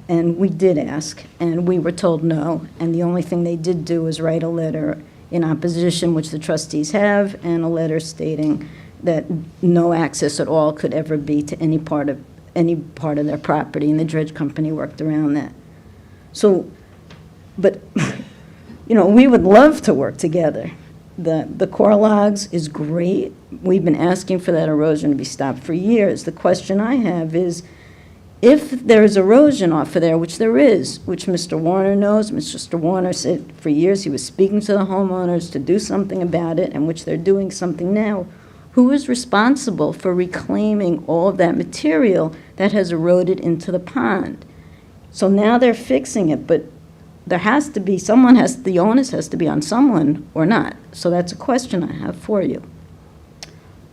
and we did ask, and we were told no, and the only thing they did do was write a letter in opposition, which the trustees have, and a letter stating that no access at all could ever be to any part of their property, and the dredge company worked around that. So, but, we would love to work together. The core logs is great. We've been asking for that erosion to be stopped for years. The question I have is, if there is erosion off of there, which there is, which Mr. Warner knows, Mr. Warner said for years he was speaking to the homeowners to do something about it, and which they're doing something now, who is responsible for reclaiming all of that material that has eroded into the pond? So now they're fixing it, but there has to be, the onus has to be on someone or not. So that's a question I have for you.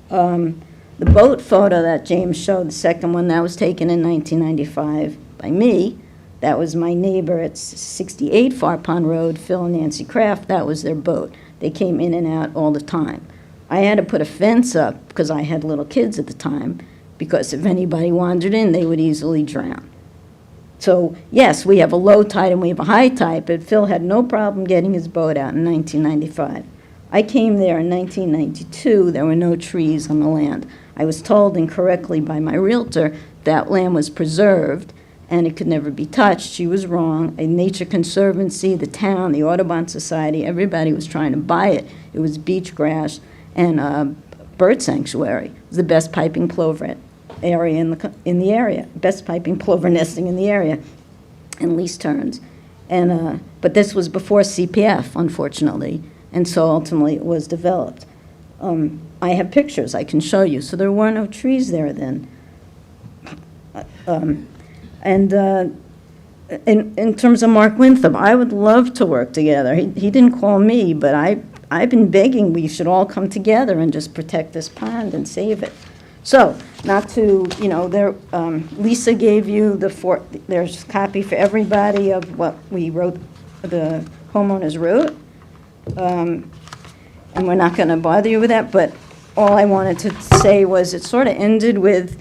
The boat photo that James showed, the second one, that was taken in 1995 by me. That was my neighbor at 68 Far Pond Road, Phil and Nancy Kraft. That was their boat. They came in and out all the time. I had to put a fence up because I had little kids at the time, because if anybody wandered in, they would easily drown. So, yes, we have a low tide and we have a high tide, but Phil had no problem getting his boat out in 1995. I came there in 1992. There were no trees on the land. I was told incorrectly by my realtor that land was preserved and it could never be touched. She was wrong. A nature conservancy, the town, the Audubon Society, everybody was trying to buy it. It was beach grass and a bird sanctuary. It was the best piping plover area in the area, best piping plover nesting in the area, and lease terns. And but this was before CPF, unfortunately, and so ultimately it was developed. I have pictures I can show you. So there were no trees there then. In terms of Mark Winthrop, I would love to work together. He didn't call me, but I've been begging we should all come together and just protect this pond and save it. So, not to, Lisa gave you there's a copy for everybody of what we wrote, the homeowners wrote. And we're not going to bother you with that, but all I wanted to say was it sort of ended with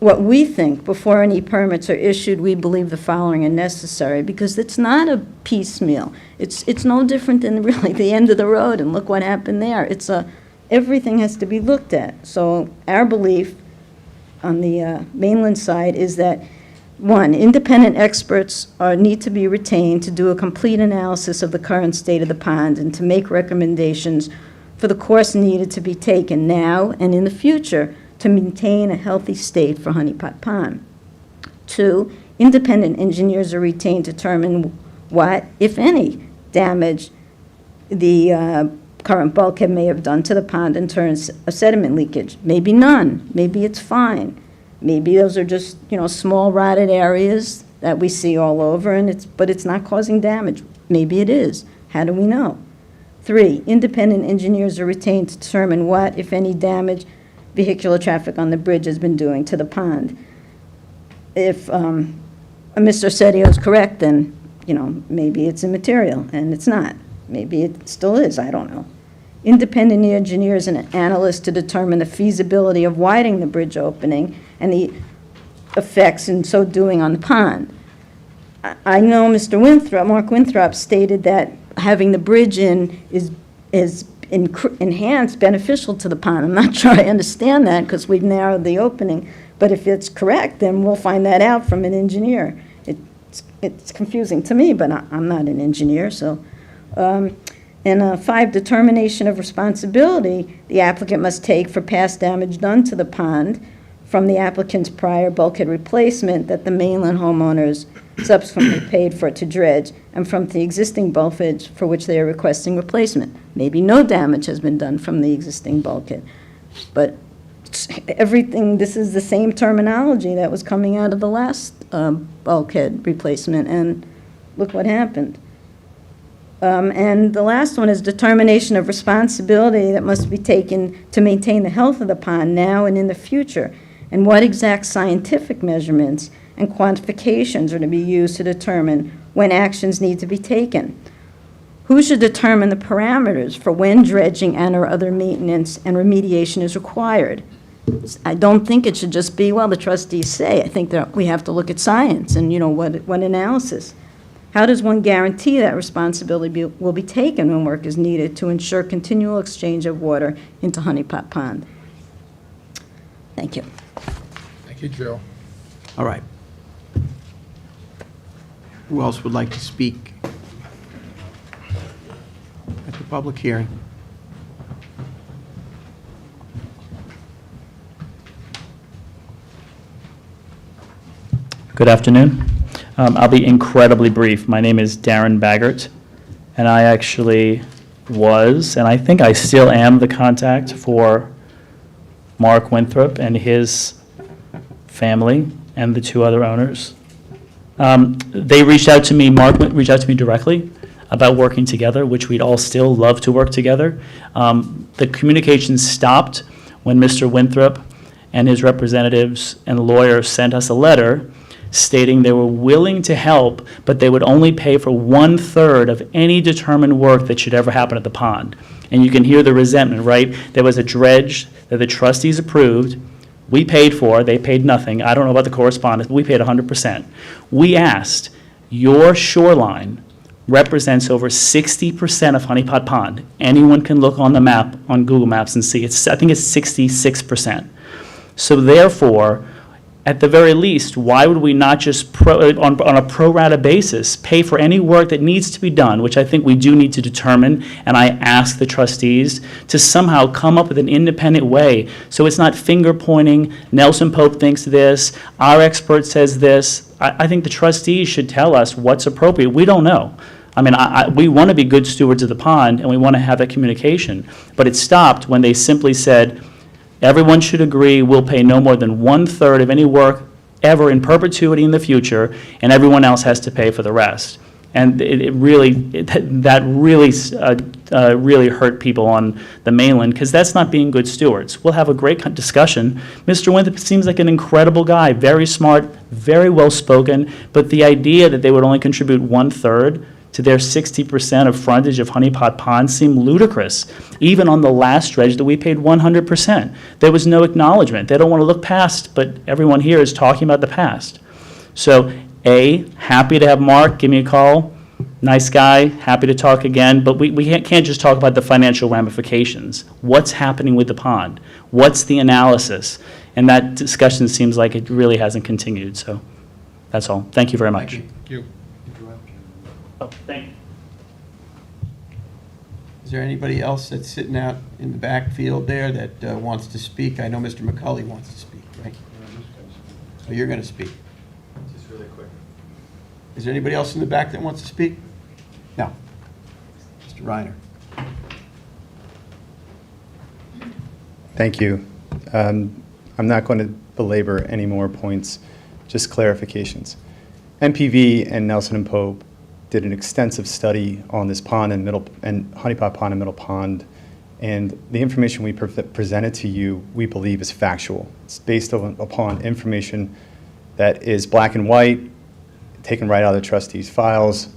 what we think before any permits are issued, we believe the following are necessary, because it's not a piecemeal. It's no different than really the end of the road, and look what happened there. Everything has to be looked at. So our belief on the mainland side is that, one, independent experts need to be retained to do a complete analysis of the current state of the pond and to make recommendations for the course needed to be taken now and in the future to maintain a healthy state for Honeypot Pond. Two, independent engineers are retained to determine what, if any, damage the current bulkhead may have done to the pond in terms of sediment leakage. Maybe none. Maybe it's fine. Maybe those are just, small rotted areas that we see all over, but it's not causing damage. Maybe it is. How do we know? Three, independent engineers are retained to determine what, if any, damage vehicular traffic on the bridge has been doing to the pond. If Mr. Sedio is correct, then, maybe it's immaterial, and it's not. Maybe it still is, I don't know. Independent engineers and analysts to determine the feasibility of widening the bridge opening and the effects in so doing on the pond. I know Mark Winthrop stated that having the bridge in is enhanced, beneficial to the pond. I'm not sure I understand that because we've narrowed the opening, but if it's correct, then we'll find that out from an engineer. It's confusing to me, but I'm not an engineer, so. And five, determination of responsibility the applicant must take for past damage done to the pond from the applicant's prior bulkhead replacement that the mainland homeowners subsequently paid for to dredge, and from the existing bulkhead for which they are requesting replacement. Maybe no damage has been done from the existing bulkhead, but everything, this is the same terminology that was coming out of the last bulkhead replacement, and look what happened. And the last one is determination of responsibility that must be taken to maintain the health of the pond now and in the future, and what exact scientific measurements and quantifications are to be used to determine when actions need to be taken. Who should determine the parameters for when dredging and/or other maintenance and remediation is required? I don't think it should just be, well, the trustees say. I think that we have to look at science and, what analysis. How does one guarantee that responsibility will be taken when work is needed to ensure continual exchange of water into Honeypot Pond? Thank you. Thank you, Joe. All right. Who else would like to speak at the public hearing? Good afternoon. I'll be incredibly brief. My name is Darren Baggart, and I actually was, and I think I still am, the contact for Mark Winthrop and his family and the two other owners. They reached out to me, Mark reached out to me directly about working together, which we'd all still love to work together. The communication stopped when Mr. Winthrop and his representatives and lawyers sent us a letter stating they were willing to help, but they would only pay for 1/3 of any determined work that should ever happen at the pond. And you can hear the resentment, right? There was a dredge that the trustees approved. We paid for, they paid nothing. I don't know about the correspondence, but we paid 100%. We asked, your shoreline represents over 60% of Honeypot Pond. Anyone can look on the map, on Google Maps, and see. I think it's 66%. So therefore, at the very least, why would we not just, on a pro rata basis, pay for any work that needs to be done, which I think we do need to determine, and I ask the trustees to somehow come up with an independent way, so it's not finger pointing, Nelson Pope thinks this, our expert says this. I think the trustees should tell us what's appropriate. We don't know. I mean, we want to be good stewards of the pond, and we want to have that communication, but it stopped when they simply said, everyone should agree we'll pay no more than 1/3 of any work ever in perpetuity in the future, and everyone else has to pay for the rest. And that really hurt people on the mainland, because that's not being good stewards. We'll have a great discussion. Mr. Winthrop seems like an incredible guy, very smart, very well-spoken, but the idea that they would only contribute 1/3 to their 60% of frontage of Honeypot Pond seemed ludicrous. Even on the last dredge that we paid 100%, there was no acknowledgement. They don't want to look past, but everyone here is talking about the past. So, happy to have Mark give me a call. Nice guy, happy to talk again, but we can't just talk about the financial ramifications. What's happening with the pond? What's the analysis? And that discussion seems like it really hasn't continued, so that's all. Thank you very much. Thank you. Oh, thank you. Is there anybody else that's sitting out in the backfield there that wants to speak? I know Mr. McCulley wants to speak, right? So you're going to speak. Just really quick. Is there anybody else in the back that wants to speak? No. Mr. Reiner. Thank you. I'm not going to belabor any more points, just clarifications. MPV and Nelson and Pope did an extensive study on this pond and Honeypot Pond and Middle Pond, and the information we presented to you, we believe, is factual. It's based upon information that is black and white, taken right out of the trustees' files,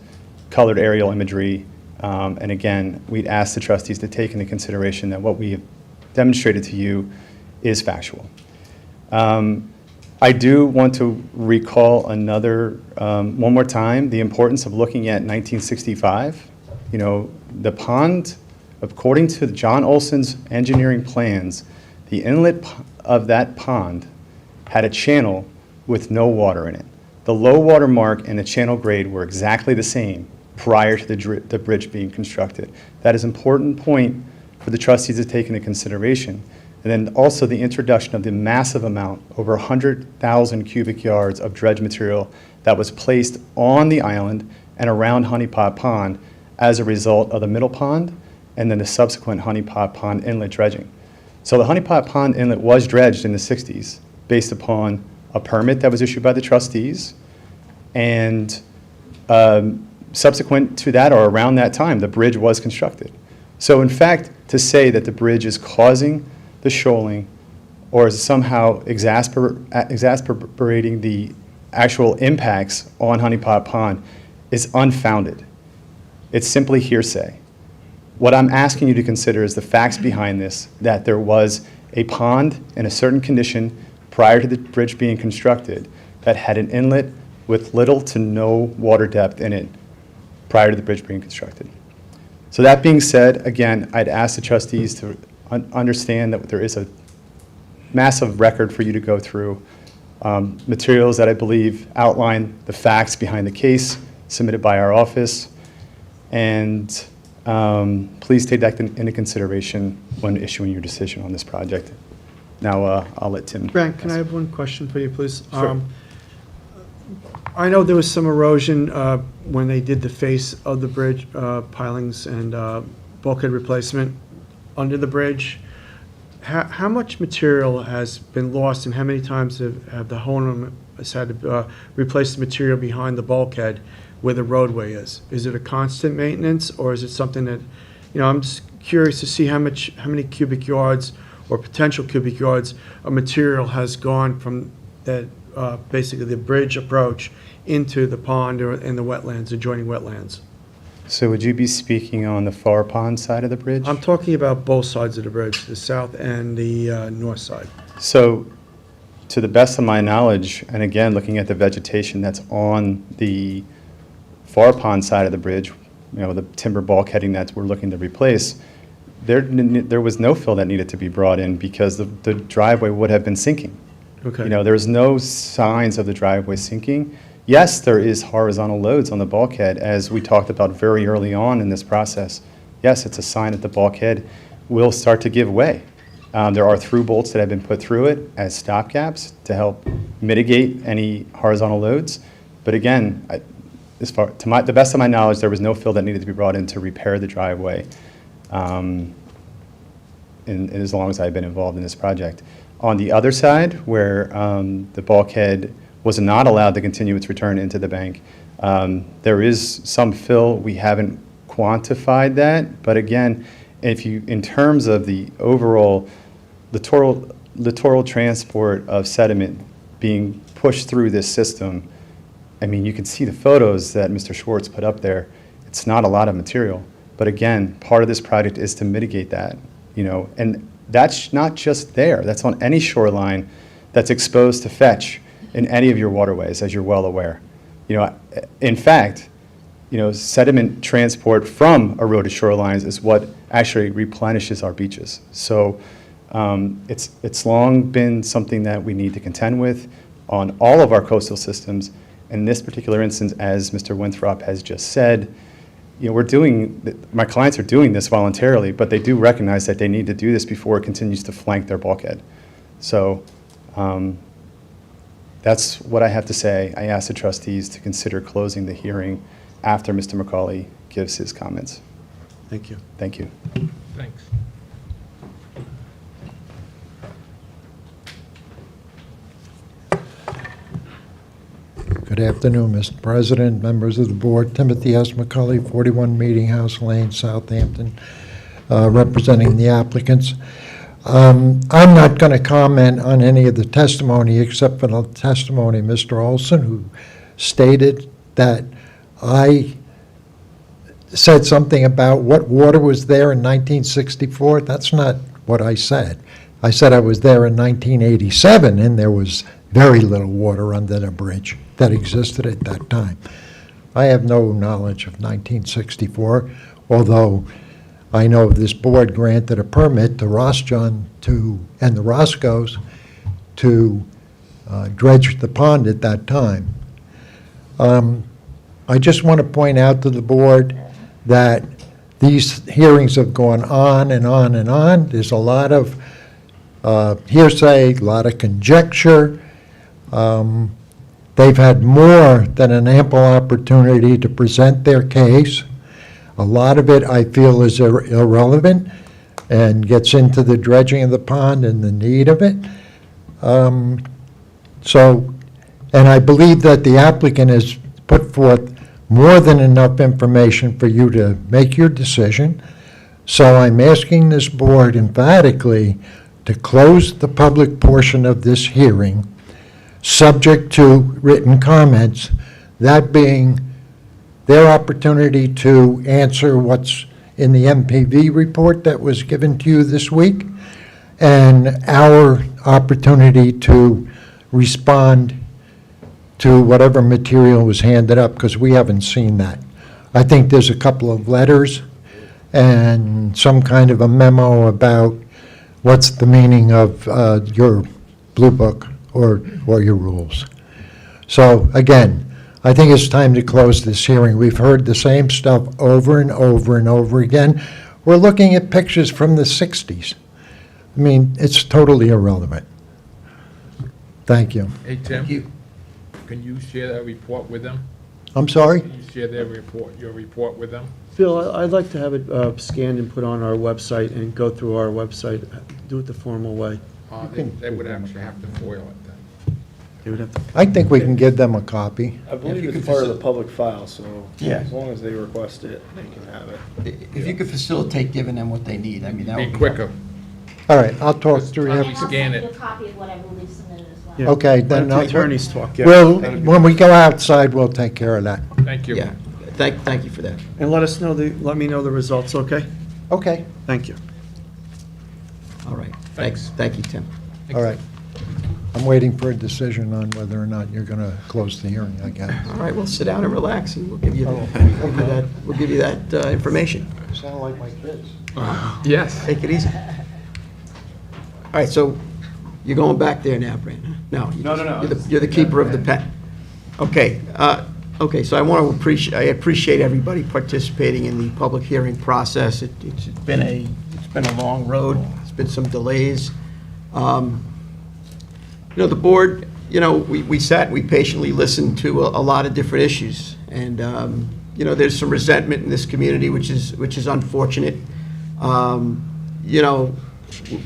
colored aerial imagery, and again, we'd ask the trustees to take into consideration that what we have demonstrated to you is factual. I do want to recall one more time, the importance of looking at 1965. You know, the pond, according to John Olson's engineering plans, the inlet of that pond had a channel with no water in it. The low water mark and the channel grade were exactly the same prior to the bridge being constructed. That is an important point for the trustees to take into consideration. And then also the introduction of the massive amount, over 100,000 cubic yards of dredge material that was placed on the island and around Honeypot Pond as a result of the middle pond and then the subsequent Honeypot Pond inlet dredging. So the Honeypot Pond inlet was dredged in the 60s based upon a permit that was issued by the trustees and subsequent to that or around that time, the bridge was constructed. So in fact, to say that the bridge is causing the shoaling or is somehow exasperating the actual impacts on Honeypot Pond is unfounded. It's simply hearsay. What I'm asking you to consider is the facts behind this, that there was a pond in a certain condition prior to the bridge being constructed that had an inlet with little to no water depth in it prior to the bridge being constructed. So that being said, again, I'd ask the trustees to understand that there is a massive record for you to go through, materials that I believe outline the facts behind the case submitted by our office, and please take that into consideration when issuing your decision on this project. Now, I'll let Tim. Brent, can I have one question for you, please? Sure. I know there was some erosion when they did the face of the bridge, pilings and bulkhead replacement under the bridge. How much material has been lost, and how many times have the homeowner has had to replace the material behind the bulkhead where the roadway is? Is it a constant maintenance, or is it something that, I'm just curious to see how many cubic yards or potential cubic yards of material has gone from that, basically the bridge approach into the pond or in the wetlands, adjoining wetlands? So would you be speaking on the far pond side of the bridge? I'm talking about both sides of the bridge, the south and the north side. So, to the best of my knowledge, and again, looking at the vegetation that's on the far pond side of the bridge, the timber bulkheading that we're looking to replace, there was no fill that needed to be brought in because the driveway would have been sinking. Okay. There's no signs of the driveway sinking. Yes, there is horizontal loads on the bulkhead, as we talked about very early on in this process. Yes, it's a sign that the bulkhead will start to give way. There are through bolts that have been put through it as stopgaps to help mitigate any horizontal loads. But again, the best of my knowledge, there was no fill that needed to be brought in to repair the driveway in as long as I've been involved in this project. On the other side, where the bulkhead was not allowed to continue its return into the bank, there is some fill. We haven't quantified that, but again, in terms of the overall littoral transport of sediment being pushed through this system, I mean, you can see the photos that Mr. Schwartz put up there. It's not a lot of material, but again, part of this project is to mitigate that, and that's not just there. That's on any shoreline that's exposed to fetch in any of your waterways, as you're well aware. In fact, sediment transport from eroded shorelines is what actually replenishes our beaches. So it's long been something that we need to contend with on all of our coastal systems. In this particular instance, as Mr. Winthrop has just said, my clients are doing this voluntarily, but they do recognize that they need to do this before it continues to flank their bulkhead. So that's what I have to say. I ask the trustees to consider closing the hearing after Mr. McCauley gives his comments. Thank you. Thank you. Thanks. Good afternoon, Mr. President, members of the board. Timothy S. McCulley, 41 Meeting House Lane, Southampton, representing the applicants. I'm not going to comment on any of the testimony except for the testimony of Mr. Olson, who stated that I said something about what water was there in 1964. That's not what I said. I said I was there in 1987, and there was very little water under the bridge that existed at that time. I have no knowledge of 1964, although I know this board granted a permit to Rossjohn and the Roscoes to dredge the pond at that time. I just want to point out to the board that these hearings have gone on and on and on. There's a lot of hearsay, a lot of conjecture. They've had more than an ample opportunity to present their case. A lot of it, I feel, is irrelevant and gets into the dredging of the pond and the need of it. And I believe that the applicant has put forth more than enough information for you to make your decision. So I'm asking this board emphatically to close the public portion of this hearing, subject to written comments, that being their opportunity to answer what's in the MPV report that was given to you this week, and our opportunity to respond to whatever material was handed up, because we haven't seen that. I think there's a couple of letters and some kind of a memo about what's the meaning of your blue book or your rules. So again, I think it's time to close this hearing. We've heard the same stuff over and over and over again. We're looking at pictures from the 60s. I mean, it's totally irrelevant. Thank you. Hey, Tim, can you share that report with them? I'm sorry? Can you share their report, your report with them? Phil, I'd like to have it scanned and put on our website and go through our website, do it the formal way. They would actually have to foil it then. They would have to. I think we can give them a copy. I believe it's part of the public file, so Yeah. as long as they request it, they can have it. If you could facilitate giving them what they need, I mean, that would Be be quicker. All right, I'll talk through How do you. we scan it? A copy of whatever we submitted as well. Yeah. Okay, then. Let the attorneys talk, yeah. Well, when we go outside, we'll take care of that. Thank you. Yeah, thank you for that. And let me know the results, okay? Okay. Thank you. All right, thanks, thank you, Tim. All right. I'm waiting for a decision on whether or not you're going to close the hearing, I guess. All right, well, sit down and relax, and we'll give you that information. Sound like my kids. Yes. Take it easy. All right, so you're going back there now, Brandon? No. You're the keeper of the pen. Okay, so I appreciate everybody participating in the public hearing process. It's been a long road. It's been some delays. The board, we sat, we patiently listened to a lot of different issues. And, there's some resentment in this community, which is unfortunate.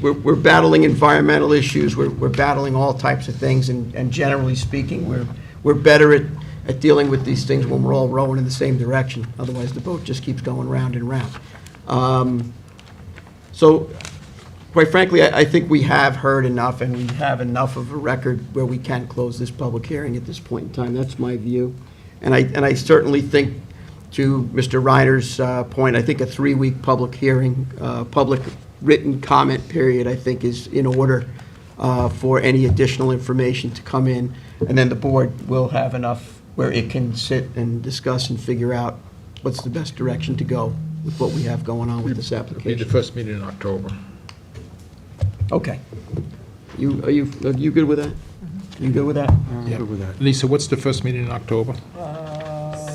We're battling environmental issues. We're battling all types of things. And generally speaking, we're better at dealing with these things when we're all rowing in the same direction. Otherwise, the boat just keeps going round and round. So, quite frankly, I think we have heard enough, and we have enough of a record where we can close this public hearing at this point in time. That's my view. And I certainly think, to Mr. Reiner's point, I think a 3-week public hearing, public written comment period, I think is in order for any additional information to come in. And then the board will have enough where it can sit and discuss and figure out what's the best direction to go with what we have going on with this It'll be application. the first meeting in October. Okay. Are you good with that? You good with that? Yeah. Lisa, what's the first meeting in October?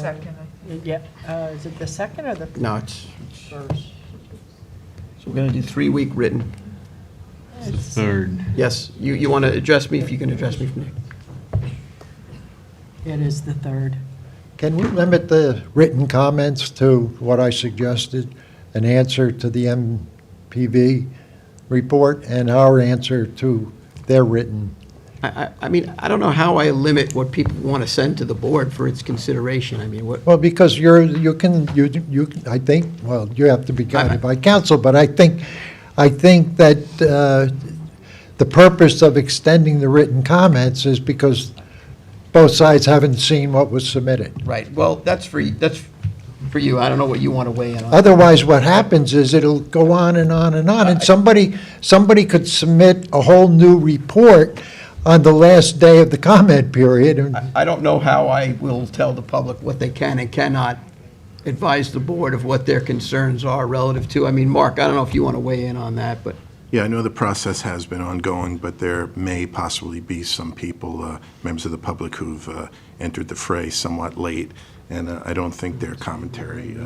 Second. Yeah, is it the second or the? No, it's First. So we're going to do 3-week written. Third. Yes, you want to address me, if you can address me from there. It is the third. Can we limit the written comments to what I suggested, an answer to the MPV report and our answer to their written? I mean, I don't know how I limit what people want to send to the board for its consideration. I mean, what? Well, because you can, I think, well, you have to be guided by counsel, but I think that the purpose of extending the written comments is because both sides haven't seen what was submitted. Right, well, that's for you. I don't know what you want to weigh in on. Otherwise, what happens is it'll go on and on and on, and somebody could submit a whole new report on the last day of the comment period. I don't know how I will tell the public what they can and cannot advise the board of what their concerns are relative to. I mean, Mark, I don't know if you want to weigh in on that, but. Yeah, I know the process has been ongoing, but there may possibly be some people, members of the public, who've entered the fray somewhat late, and I don't think their commentary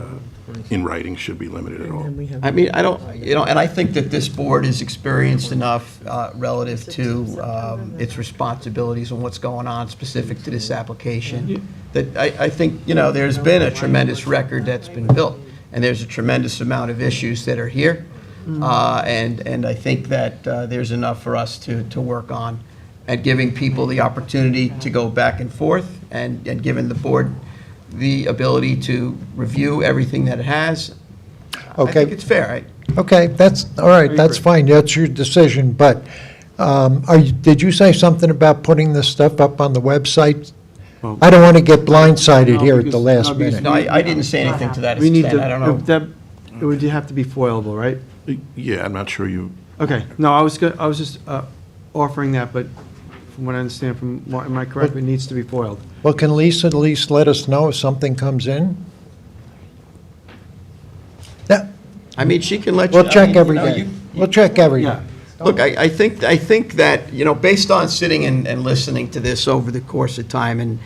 in writing should be limited at all. I mean, I don't, and I think that this board is experienced enough relative to its responsibilities and what's going on specific to this application, that I think, there's been a tremendous record that's been built, and there's a tremendous amount of issues that are here. And I think that there's enough for us to work on, and giving people the opportunity to go back and forth, and giving the board the ability to review everything that it has. I Okay. think it's fair, right? Okay, that's, all right, that's fine, that's your decision, but did you say something about putting this stuff up on the website? I don't want to get blindsided here at the last minute. No, I didn't say anything to that We need extent, to, I don't know. it would have to be foilable, right? Yeah, I'm not sure you, Okay, no, I was just offering that, but from what I understand from, am I correct? It needs to be foiled. Well, can Lisa at least let us know if something comes in? Yeah, I mean, she can let you. we'll check every day. We'll check every day. Look, I think that, based on sitting and listening to this over the course of time, and,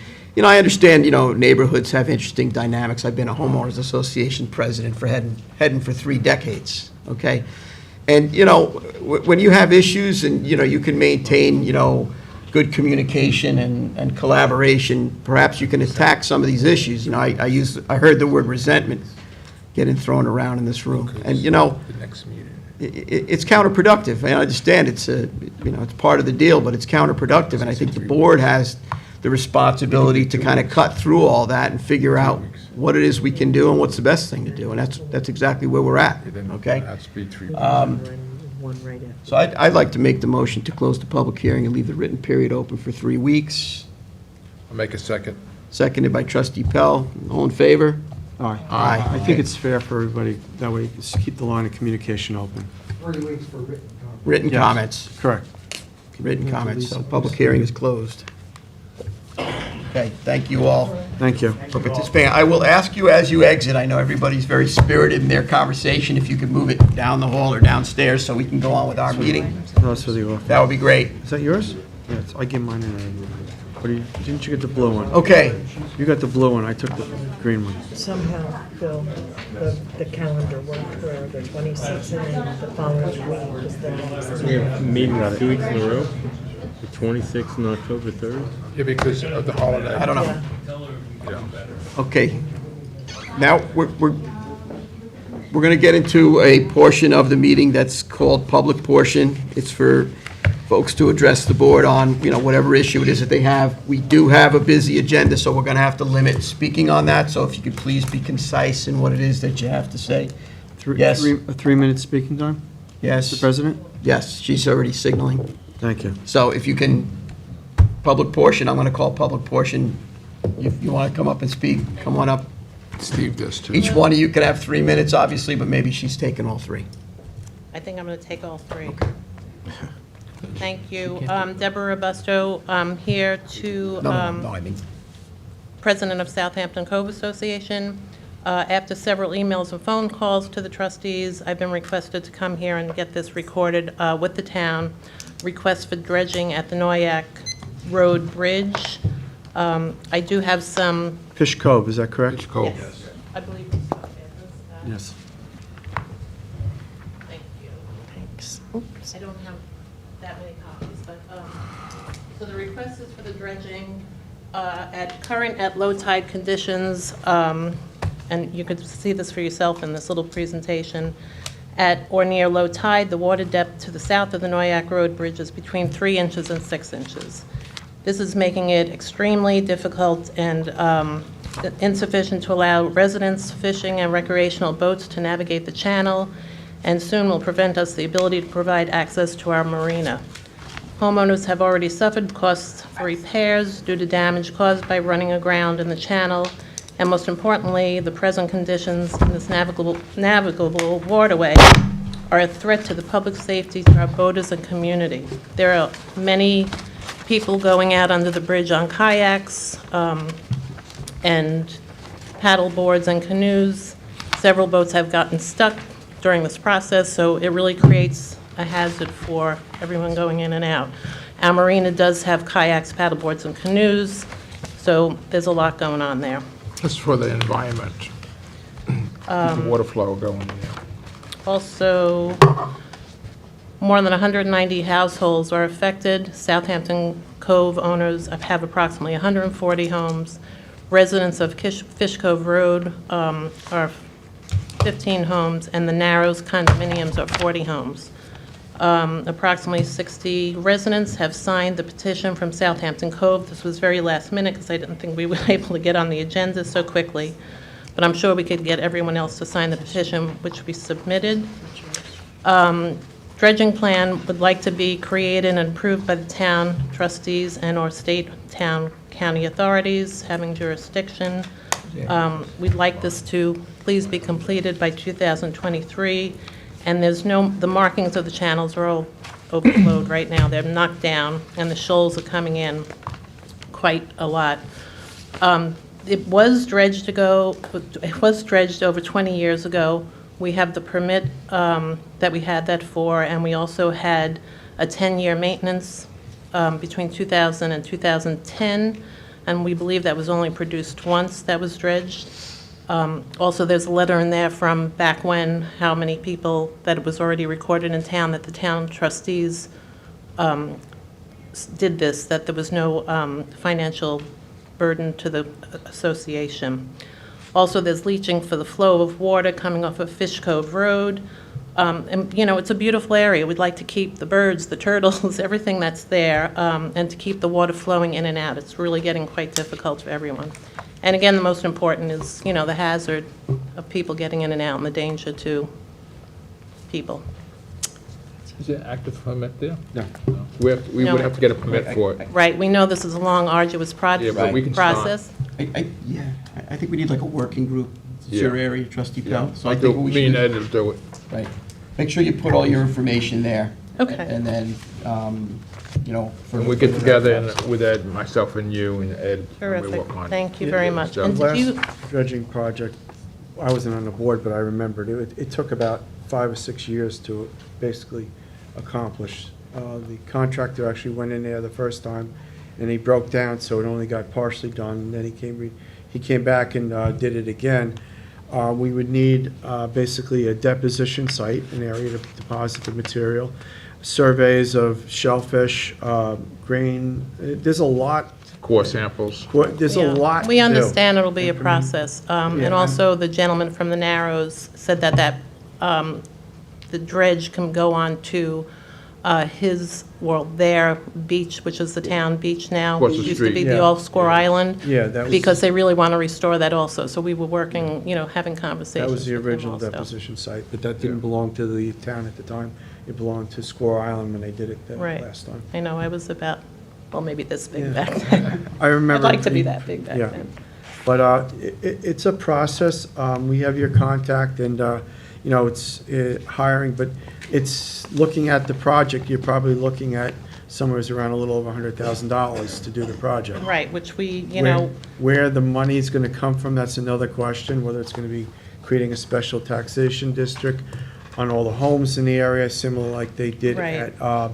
I understand, neighborhoods have interesting dynamics. I've been a homeowners association president for heading for 3 decades, okay? And, when you have issues and, you can maintain, good communication and collaboration, perhaps you can attack some of these issues. I heard the word resentment getting thrown around in this room. And, it's counterproductive. I understand it's part of the deal, but it's counterproductive. And I think the board has the responsibility to kind of cut through all that and figure out what it is we can do and what's the best thing to do. And that's exactly where we're at, okay? So I'd like to make the motion to close the public hearing and leave the written period open for 3 weeks. I'll make a second. Seconded by trustee Pell. All in favor? Aye. Aye. I think it's fair for everybody, that way, just keep the line of communication open. 3 weeks for written comment. Written Yes. comments. Correct. Written comments, so public hearing is closed. Okay, thank you all Thank you. for participating. I will ask you as you exit, I know everybody's very spirited in their conversation, if you could move it down the hall or downstairs so we can go on with our meeting. That's for the office. That would be great. Is that yours? Yes, I give mine in. Didn't you get the blue one? Okay. You got the blue one, I took the green one. Somehow, Bill, the calendar worked where the 26th and then the following week is the next. We have meetings 2 weeks in a row, the 26th and October 3rd. Yeah, because of the holiday. I don't know. Yeah. Okay. Now, we're going to get into a portion of the meeting that's called public portion. It's for folks to address the board on, whatever issue it is that they have. We do have a busy agenda, so we're going to have to limit speaking on that. So if you could please be concise in what it is that you have to say. Yes. A 3-minute speaking time? Yes. Mr. President? Yes, she's already signaling. Thank you. So if you can, public portion, I'm going to call public portion. If you want to come up and speak, come on up. Steve does too. Each one of you could have 3 minutes, obviously, but maybe she's taking all 3. I think I'm going to take all 3. Thank you. Deborah Robusto, I'm here to, I mean. President of Southampton Cove Association. After several emails and phone calls to the trustees, I've been requested to come here and get this recorded with the town. Request for dredging at the Noyak Road Bridge. I do have some... Fish Cove, is that correct? Fish Cove. Yes, I believe it's Yes. Thank you. Thanks. Oops. I don't have that many copies, but, so the request is for the dredging at low tide conditions, and you could see this for yourself in this little presentation. At or near low tide, the water depth to the south of the Noyak Road Bridge is between 3 inches and 6 inches. This is making it extremely difficult and insufficient to allow residents, fishing, and recreational boats to navigate the channel, and soon will prevent us the ability to provide access to our marina. Homeowners have already suffered costs for repairs due to damage caused by running aground in the channel, and most importantly, the present conditions in this navigable waterway are a threat to the public safety to our boaters and community. There are many people going out under the bridge on kayaks and paddle boards and canoes. Several boats have gotten stuck during this process, so it really creates a hazard for everyone going in and out. Our marina does have kayaks, paddle boards, and canoes, so there's a lot going on there. Just for the environment. Keep the water flow going. Also, more than 190 households are affected. Southampton Cove owners have approximately 140 homes. Residents of Fish Cove Road are 15 homes, and the Narrows condominiums are 40 homes. Approximately 60 residents have signed the petition from Southampton Cove. This was very last minute because I didn't think we were able to get on the agenda so quickly. But I'm sure we could get everyone else to sign the petition, which we submitted. Dredging plan would like to be created and approved by the town trustees and/or state, town, county authorities having jurisdiction. We'd like this to please be completed by 2023. And the markings of the channels are all overflowed right now. They're knocked down, and the shoals are coming in quite a lot. It was dredged over 20 years ago. We have the permit that we had that for, and we also had a 10-year maintenance between 2000 and 2010, and we believe that was only produced once that was dredged. Also, there's a letter in there from back when, how many people, that it was already recorded in town, that the town trustees did this, that there was no financial burden to the association. Also, there's leaching for the flow of water coming off of Fish Cove Road. And, you know, it's a beautiful area. We'd like to keep the birds, the turtles, everything that's there, and to keep the water flowing in and out. It's really getting quite difficult for everyone. And again, the most important is, you know, the hazard of people getting in and out and the danger to people. Is there an active permit there? No. We No. would have to get a permit for it. Right, we know this is a long, arduous Yeah, but we can start. process. I think we need like a working group. It's your Yeah. area, trustee Yeah. Pell. So I think what we Me and should, Ed will do it. right, make sure you put all your information there. Okay. And then, you know. for- And we get together and with Ed, myself and you and Ed. and we Terrific. work on it. Thank you very much. So- And did you, Last dredging project, I wasn't on the board, but I remembered, it took about 5 or 6 years to basically accomplish. The contractor actually went in there the first time, and he broke down, so it only got partially done, and then he came back and did it again. We would need basically a deposition site, an area to deposit the material, surveys of shellfish, grain, there's a lot. Core samples. There's a Yeah. lot to We do. understand it'll be a process. Yeah. And also, the gentleman from the Narrows said that the dredge can go on to their beach, which is the town beach now. Across the It used to street. be the Yeah. old Square Island. Yeah, that was. Because they really want to restore that also. So we were working, you know, having conversations. That was the with them original also. deposition site, but that didn't belong to the town at the time. It belonged to Squaw Island when they did it Right. last time. I know, I was about, well, maybe this big Yeah. back then. I remember. I'd like to be that big back Yeah. then. But it's a process. We have your contact, and, you know, it's hiring, but it's looking at the project, you're probably looking at somewhere around a little over $100,000 to do the project. Right, which we, you know, Where the money's going to come from, that's another question, whether it's going to be creating a special taxation district on all the homes in the area, similar like they did Right. at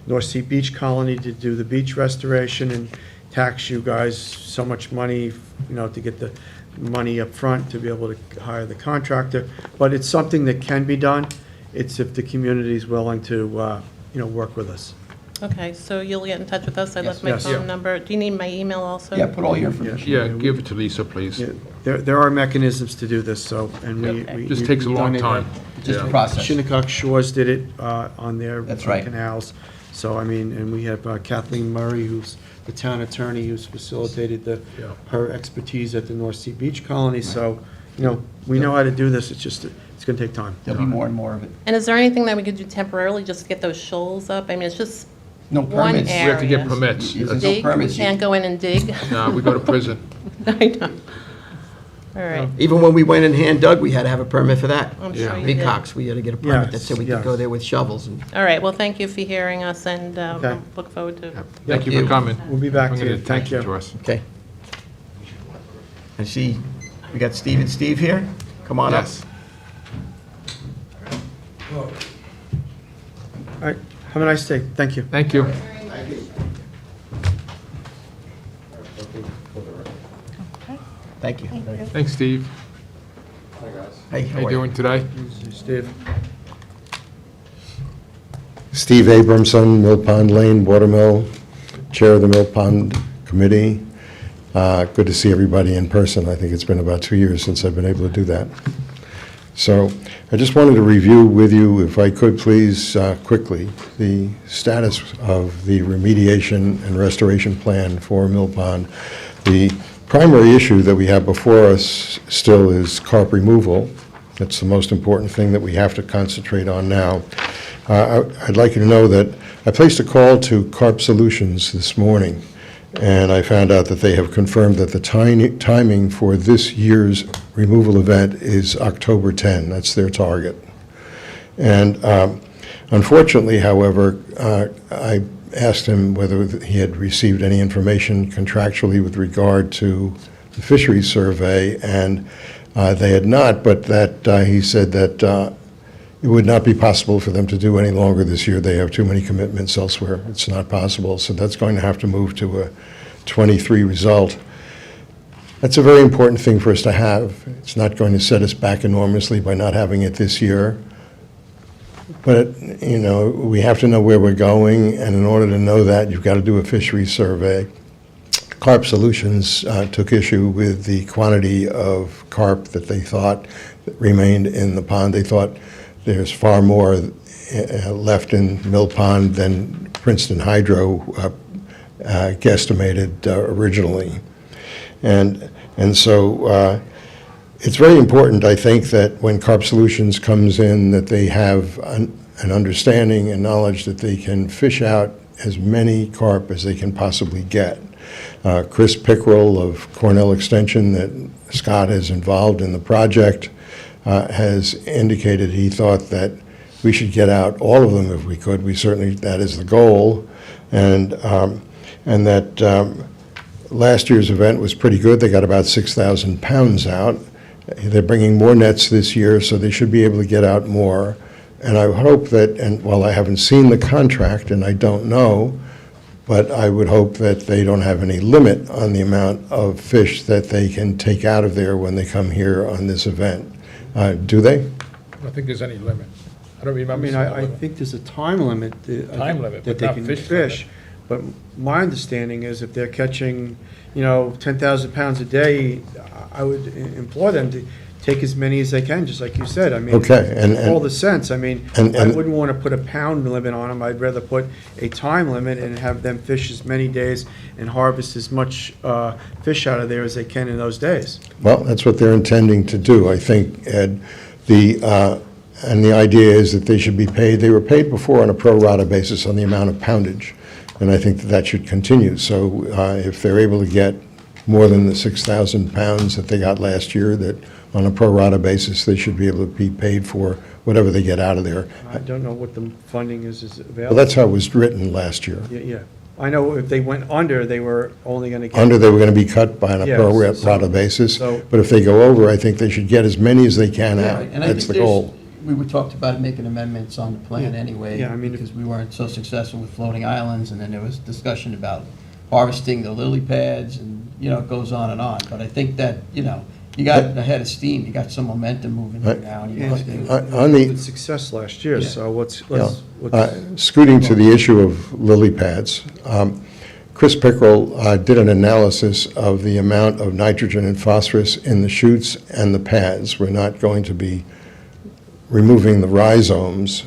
North Sea Beach Colony to do the beach restoration and tax you guys so much money, you know, to get the money up front to be able to hire the contractor. But it's something that can be done. It's if the community's willing to, you know, work with us. okay, so you'll get in touch with us. I left Yes. my Yes. phone Yeah. number. Do you need my email also? Yeah, put all your information. Yeah, give it to Lisa, please. Yeah, There are mechanisms to do this, so, and we. Okay. we- Just we- takes a we've long done it. time. Just a Yeah. process. Shinnecock Shores did it on their That's right. canals. So, I mean, and we have Kathleen Murray, who's the town attorney, who's facilitated Yeah. her expertise at the North Sea Beach Colony. So, you know, we know how to do this, it's just, it's going to take time. There'll be more and more of it. And is there anything that we could do temporarily just to get those shoals up? I mean, it's just No one permits. area. We have to get permits. If there's no Dig? We permits, you- can't go in and dig? No, we go to prison. I know. All right. Oh. Even when we went and hand dug, we had to have a permit for that. I'm sure you Big did. Cox, we had to get a permit that Yes, said we could go yes. there with shovels and. All right, well, thank you for hearing us, and Okay. look forward to Thank you for coming. We'll be back to Bringing you. attention Thank you. to us. Okay. I see, we got Steve and Steve here. Come on up. Yes. All right, have a nice day. Thank you. Thank you. Thank you. Thanks, Steve. Hey, How you doing today? Steve. Steve Abramson, Mill Pond Lane, Watermill, Chair of the Mill Pond Committee. Good to see everybody in person. I think it's been about 2 years since I've been able to do that. So I just wanted to review with you, if I could please, quickly, the status of the remediation and restoration plan for Mill Pond. The primary issue that we have before us still is carp removal. That's the most important thing that we have to concentrate on now. I'd like you to know that I placed a call to Carp Solutions this morning, and I found out that they have confirmed that the timing for this year's removal event is October 10. That's their target. And unfortunately, however, I asked him whether he had received any information contractually with regard to the fisheries survey, and they had not, but that he said that it would not be possible for them to do any longer this year. They have too many commitments elsewhere. It's not possible. So that's going to have to move to a 23 result. That's a very important thing for us to have. It's not going to set us back enormously by not having it this year. But, you know, we have to know where we're going, and in order to know that, you've got to do a fisheries survey. Carp Solutions took issue with the quantity of carp that they thought remained in the pond. They thought there's far more left in Mill Pond than Princeton Hydro guesstimated originally. And so it's very important, I think, that when Carp Solutions comes in, that they have an understanding and knowledge that they can fish out as many carp as they can possibly get. Chris Pickrell of Cornell Extension, that Scott has involved in the project, has indicated he thought that we should get out all of them if we could. We certainly, that is the goal. And that last year's event was pretty good. They got about 6,000 pounds out. They're bringing more nets this year, so they should be able to get out more. And I hope that, and while I haven't seen the contract and I don't know, but I would hope that they don't have any limit on the amount of fish that they can take out of there when they come here on this event. Do they? I don't think there's any limit. I don't I remember. mean, seeing a I limit. think there's a time limit. Time limit, That but they not can fish fish. But my understanding is if they're catching, 10,000 pounds a day, I would implore them to take as many as they can, just like you said. I mean, Okay, and- all the sense. I mean, and- I wouldn't want to put a pound limit on them. I'd rather put a time limit and have them fish as many days and harvest as much fish out of there as they can in those days. Well, that's what they're intending to do, I think, Ed. And the idea is that they should be paid, they were paid before on a pro rata basis on the amount of poundage, and I think that that should continue. So if they're able to get more than the 6,000 pounds that they got last year, that on a pro rata basis, they should be able to be paid for whatever they get out of there. I don't know what the funding is available. Well, that's how it was written last year. Yeah. I know if they went under, they were only going to get. Under, they were going to be cut by on a pro Yes, rata basis, so- but if they go over, I think they should get as many as they can Yeah, out. and I That's think the goal. we were talked about making amendments on the plan anyway. Yeah, I mean, because we weren't so successful with floating islands, and then there was discussion about harvesting the lily pads, and, it goes on and on. But I think that, you got ahead of steam, you got some momentum moving Right. now. And And you On the- with success last year, Yeah. so let's. Scooting to the issue of lily pads, Chris Pickrell did an analysis of the amount of nitrogen and phosphorus in the shoots and the pads. We're not going to be removing the rhizomes,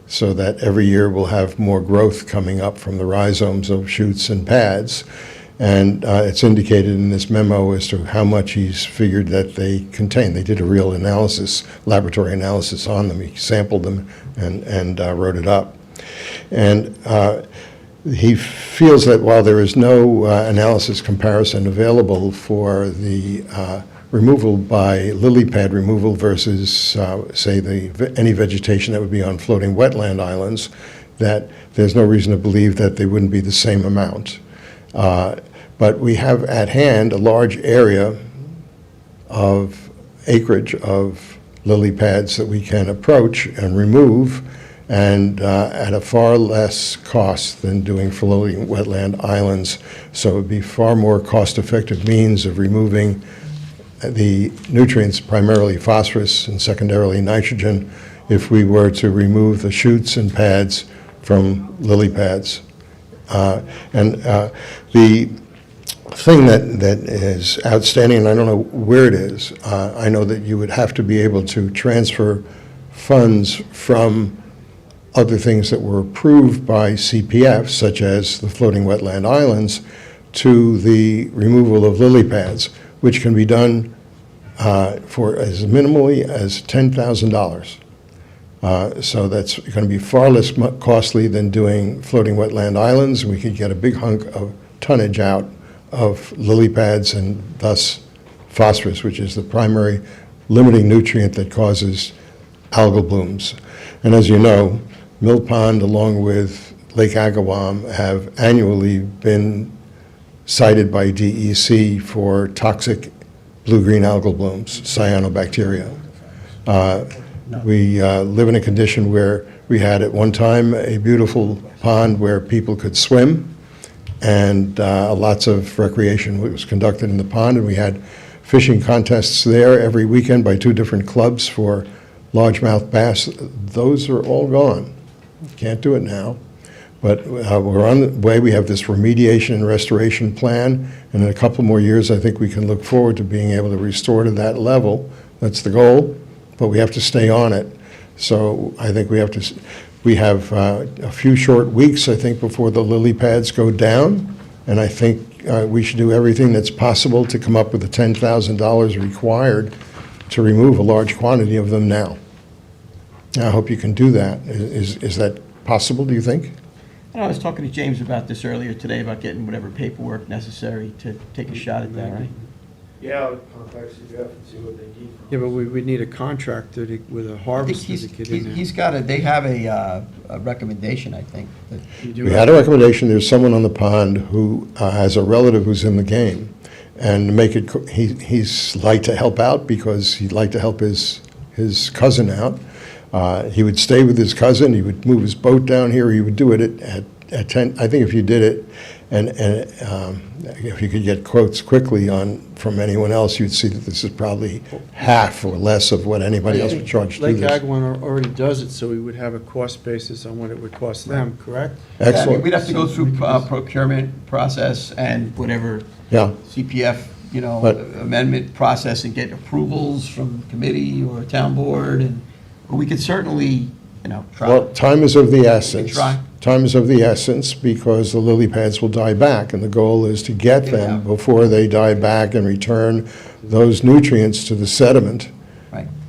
so that every year we'll have more growth coming up from the rhizomes of shoots and pads. And it's indicated in this memo as to how much he's figured that they contain. They did a real analysis, laboratory analysis on them. He sampled them and wrote it up. And he feels that while there is no analysis comparison available for the removal by lily pad removal versus, say, any vegetation that would be on floating wetland islands, that there's no reason to believe that they wouldn't be the same amount. But we have at hand a large area of acreage of lily pads that we can approach and remove, and at a far less cost than doing floating wetland islands. So it would be far more cost-effective means of removing the nutrients, primarily phosphorus and secondarily nitrogen, if we were to remove the shoots and pads from lily pads. thing that is outstanding, and I don't know where it is. I know that you would have to be able to transfer funds from other things that were approved by CPF, such as the floating wetland islands, to the removal of lily pads, which can be done for as minimally as $10,000. So that's going to be far less costly than doing floating wetland islands. We could get a big hunk of tonnage out of lily pads and thus phosphorus, which is the primary limiting nutrient that causes algal blooms. And as you know, Mill Pond, along with Lake Agawam, have annually been cited by DEC for toxic blue-green algal blooms, cyanobacteria. We live in a condition where we had at one time a beautiful pond where people could swim, and lots of recreation was conducted in the pond, and we had fishing contests there every weekend by 2 different clubs for largemouth bass. Those are all gone. Can't do it now. But we're on the way. We have this remediation and restoration plan, and in a couple more years, I think we can look forward to being able to restore to that level. That's the goal, but we have to stay on it. So I think we have a few short weeks, I think, before the lily pads go down, and I think we should do everything that's possible to come up with the $10,000 required to remove a large quantity of them now. I hope you can do that. Is that possible, do you think? I was talking to James about this earlier today, about getting whatever paperwork necessary to take a shot at that. Yeah, I'll contact CPF and see what they need. Yeah, but we need a contractor with a harvester to get in there. He's got they have a recommendation, I think. We had a recommendation. There's someone on the pond who has a relative who's in the game, and he's like to help out because he'd like to help his cousin out. He would stay with his cousin. He would move his boat down here. He would do it at 10. I think if you did it, and if you could get quotes quickly from anyone else, you'd see that this is probably half or less of what anybody else would charge to do Lake this. Agawam already does it, so we would have a cost basis on what it would cost them, correct? Excellent. We'd have to go through procurement process and whatever CPF, amendment process and get approvals from committee or town board, and we could certainly, try. Well, time is of the essence. Try. Time is of the essence because the lily pads will die back, and the goal is to get them before they die back and return those nutrients to the sediment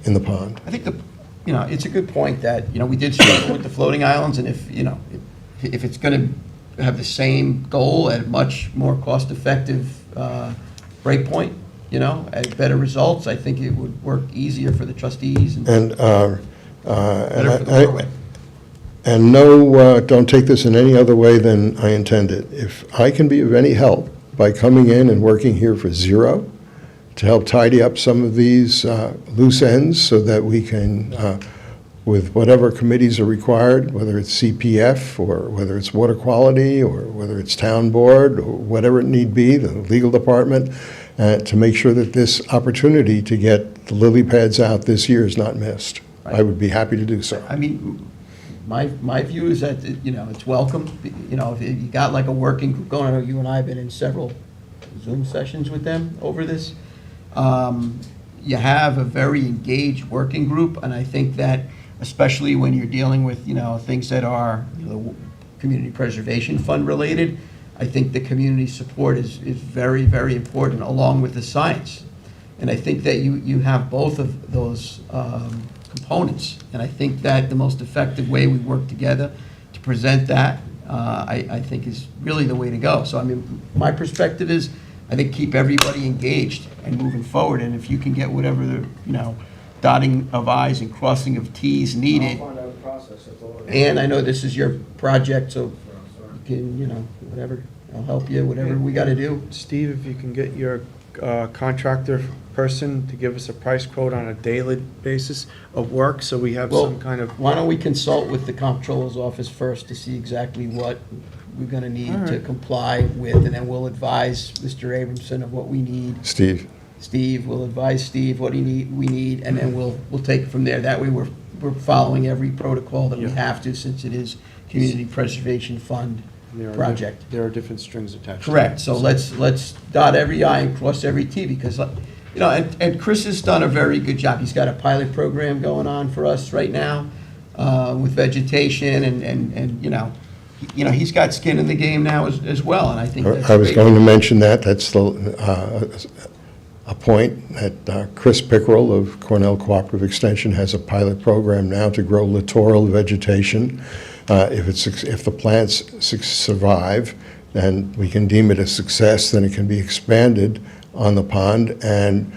in the pond. I think it's a good point that, we did struggle with the floating islands, and if it's going to have the same goal at a much more cost-effective break point, at better results, I think it would work easier for the trustees. And no, don't take this in any other way than I intended. If I can be of any help by coming in and working here for zero to help tidy up some of these loose ends so that we can, with whatever committees are required, whether it's CPF or whether it's water quality or whether it's town board or whatever it need be, the legal department, to make sure that this opportunity to get the lily pads out this year is not missed. I would be happy to do so. I mean, my view is that, it's welcome. If you got like a working group going, I know you and I have been in several Zoom sessions with them over this. You have a very engaged working group, and I think that especially when you're dealing with, things that are community preservation fund related, I think the community support is very, very important, along with the science. And I think that you have both of those components. And I think that the most effective way we work together to present that, I think is really the way to go. So, I mean, my perspective is, I think keep everybody engaged and moving forward. And if you can get whatever the, dotting of I's and crossing of T's needed. I'll find out the process, that's all. And I know this is your project, so you can, whatever, I'll help you, whatever we got to do. Steve, if you can get your contractor person to give us a price quote on a daily basis of work, so we have some kind of... Why don't we consult with the comptroller's office first to see exactly what we're going to need to comply with, and then we'll advise Mr. Abramson of what we need. Steve will advise Steve what we need, and then we'll take it from there. That way we're following every protocol that we have to, since it is Community Preservation Fund project. There are different strings attached. to Correct, it. so let's dot every I and cross every T, because, and Chris has done a very good job. He's got a pilot program going on for us right now with vegetation, and he's got skin in the game now as well, and I think that's I was great. going to mention that. That's a point that Chris Pickerel of Cornell Cooperative Extension has a pilot program now to grow littoral vegetation. If the plants survive, then we can deem it a success, then it can be expanded on the pond, and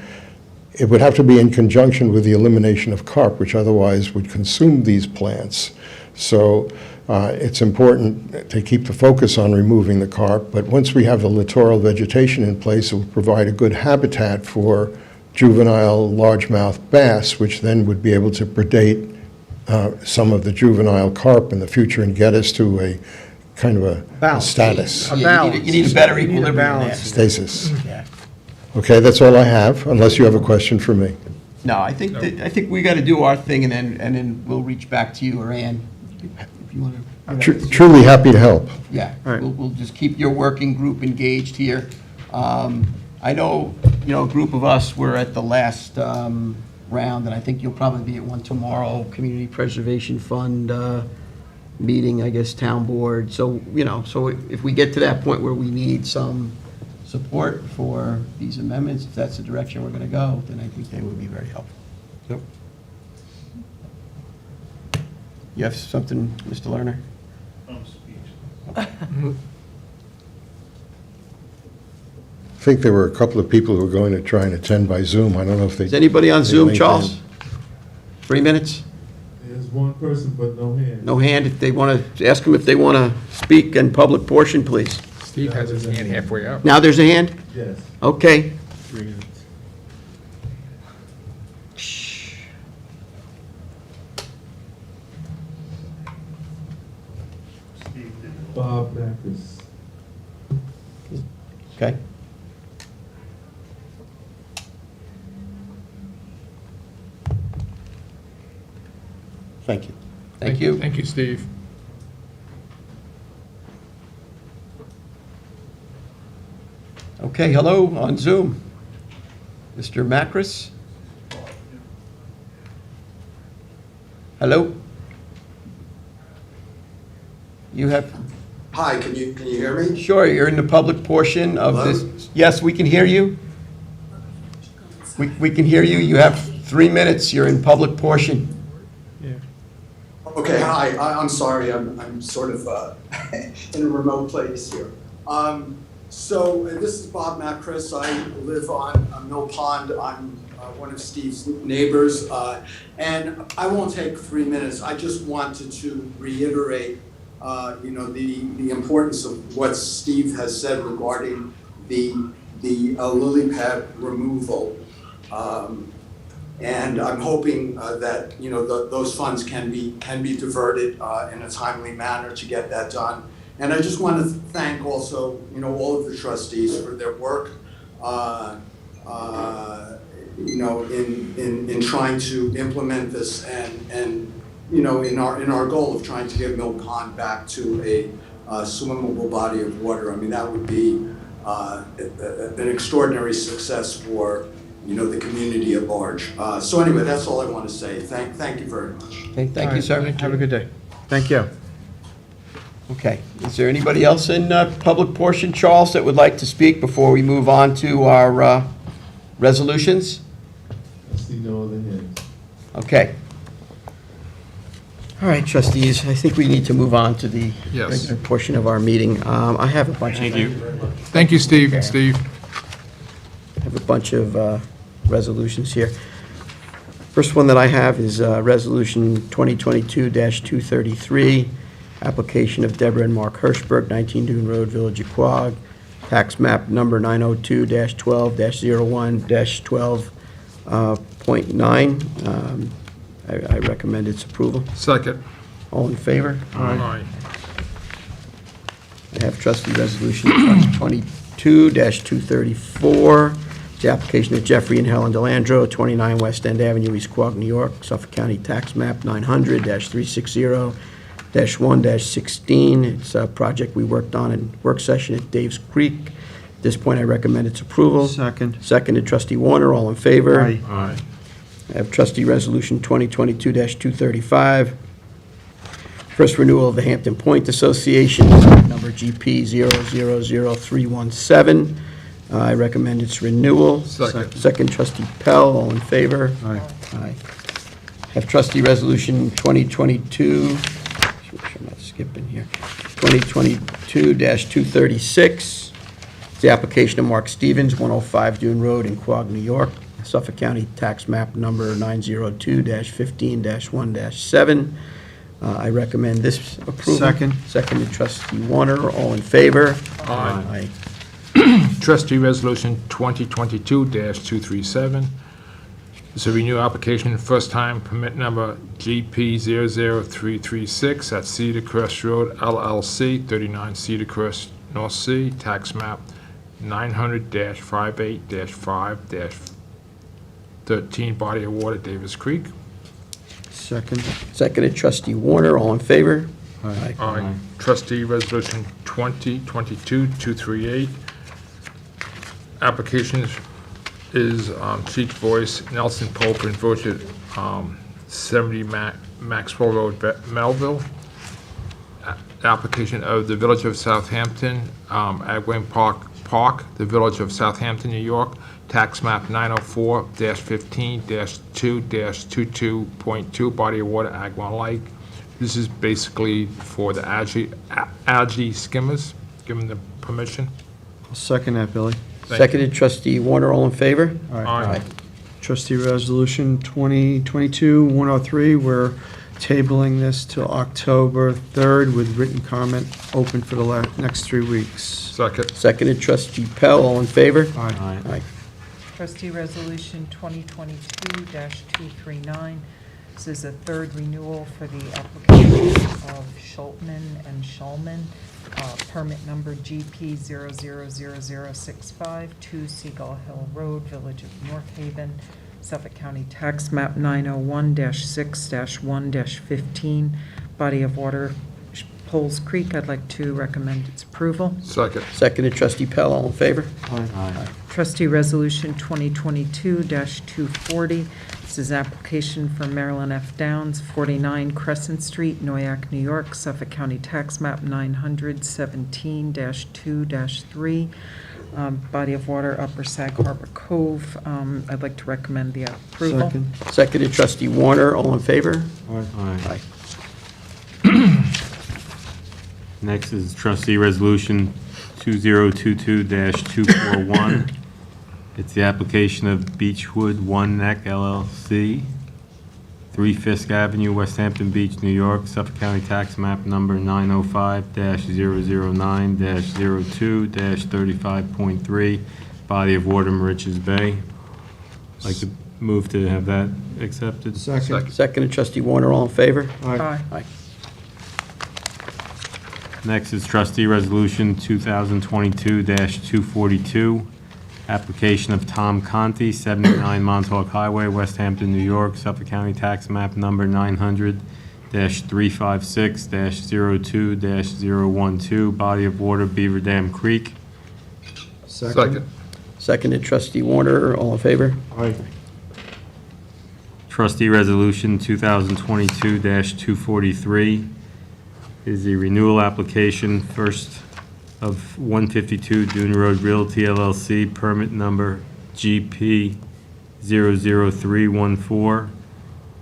it would have to be in conjunction with the elimination of carp, which otherwise would consume these plants. So it's important to keep the focus on removing the carp, but once we have the littoral vegetation in place, it will provide a good habitat for juvenile largemouth bass, which then would be able to predate some of the juvenile carp in the future and get us to a kind of a Balance. status. You need a better equilibrium there. Stasis. Yeah. Okay, that's all I have, unless you have a question for me. No, I think we got to do our thing, and then we'll reach back to you or Ann, if you want to. Truly happy to help. Yeah, we'll just keep your working group engaged here. I know, a group of us were at the last round, and I think you'll probably be at one tomorrow, Community Preservation Fund meeting, I guess, town board. So, so if we get to that point where we need some support for these amendments, if that's the direction we're going to go, then I think they would be very helpful. Yep. You have something, Mr. Lerner? I think there were a couple of people who were going to try and attend by Zoom. I don't know if they... Is anybody on they Zoom, linked Charles? in. 3 minutes? There's one person, but no hand. No hand. If they want to, ask them if they want to speak in public portion, please. Steve has his hand halfway up. Now there's a hand? Yes. Okay. 3 minutes. Bob Backus. Okay. Thank you. Thank you. Thank you, Steve. Okay, hello on Zoom. Mr. Macris? Hello? You have, Hi, can you hear me? sure, you're in the public portion of Hello? this. Yes, we can hear you. We can hear you. You have 3 minutes. You're in public portion. Okay, hi, I'm sorry, I'm sort of in a remote place here. So this is Bob Macris. I live on Mill Pond. I'm one of Steve's neighbors, and I won't take 3 minutes. I just wanted to reiterate, the importance of what Steve has said regarding the lily pad removal. And I'm hoping that, those funds can be diverted in a timely manner to get that done. And I just want to thank also, all of the trustees for their work, in trying to implement this and in our goal of trying to get Mill Pond back to a swimmable body of water. I mean, that would be an extraordinary success for the community at large. So anyway, that's all I want to say. Thank you very much. Okay, thank you, sir. Have a good day. Thank you. Okay, is there anybody else in public portion, Charles, that would like to speak before we move on to our resolutions? I see no other hands. Okay. All right, trustees, I think we need to move on to the Yes. regular portion of our meeting. I have a bunch of... Thank you. Thank you, Steve and Steve. I have a bunch of resolutions here. First one that I have is Resolution 2022-233, application of Deborah and Mark Hirschberg, 19 Dune Road, Village of Quogue, tax map number 902-12-01-12.9. I recommend its approval. Second. All in favor? Aye. I have trustee resolution 22-234. It's the application of Jeffrey and Helen Delandro, 29 West End Avenue, East Quogue, New York, Suffolk County Tax Map 900-360, 2022-1-16. It's a project we worked on in work session at Dave's Creek. At this point, I recommend its approval. Second. Seconded, Trustee Warner, all in favor? Aye. Aye. I have Trustee Resolution 2022-235. First renewal of the Hampton Point Association, number GP 000317. I recommend its renewal. Second. Second, Trustee Pell, all in favor? Aye. Aye. Have Trustee Resolution 2022, make sure I'm not skipping here, 2022-236. It's the application of Mark Stevens, 105 Dune Road in Quogue, New York, Suffolk County Tax Map Number 902-15-1-7. I recommend this approval. Second. Seconded, Trustee Warner, all in favor? Aye. Trustee Resolution 2022-237. It's a renewal application, first time permit number GP 00336 at Cedar Crest Road LLC, 39 Cedar Crest, North Sea, tax map 900-58-5-13, body of water, Davis Creek. Second. Seconded, Trustee Warner, all in favor? Aye. Aye. Trustee Resolution 2022-238. Applications is Chief Voice, Nelson Pope, and Voce 70 Maxwell Road, Melville. Application of the Village of Southampton, Agway Park, the Village of Southampton, New York, tax map 904-15-2-22.2, body of water, Agawam Lake. This is basically for the algae skimmers, given the permission. I'll second that, Billy. Seconded, Trustee Warner, all in favor? Aye. Trustee Resolution 2022-103, we're tabling this till October 3rd with written comment open for the next 3 weeks. Second. Seconded, Trustee Pell, all in favor? Aye. Aye. Trustee Resolution 2022-239. This is a third renewal for the application of Schultman and Schulman, permit number GP 000065, 2 Seagull Hill Road, Village of North Haven, Suffolk County Tax Map 901-6-1-15, body of water, Poles Creek. I'd like to recommend its approval. Second. Seconded, Trustee Pell, all in favor? Aye. Trustee Resolution 2022-240. This is application for Marilyn F. Downs, 49 Crescent Street, Noyak, New York, Suffolk County Tax Map 917-2-3, body of water, Upper Sag Harbor Cove. I'd like to recommend the approval. Second. Seconded, Trustee Warner, all in favor? Aye. Next is Trustee Resolution 2022-241. It's the application of Beechwood One Neck LLC, 3 Fisk Avenue, West Hampton Beach, New York, Suffolk County Tax Map Number 905-009-02-35.3, body of water, Moriches Bay. I'd like to move to have that accepted. Second. Seconded, Trustee Warner, all in favor? Aye. Aye. Next is Trustee Resolution 2022-242, application of Tom Conti, 79 Montauk Highway, West Hampton, New York, Suffolk County Tax Map Number 900-356-02-012, body of water, Beaver Dam Creek. Second. Seconded, Trustee Warner, all in favor? Aye. Trustee Resolution 2022-243 is the renewal application, first of 152 Dune Road Realty LLC, permit number GP 00314,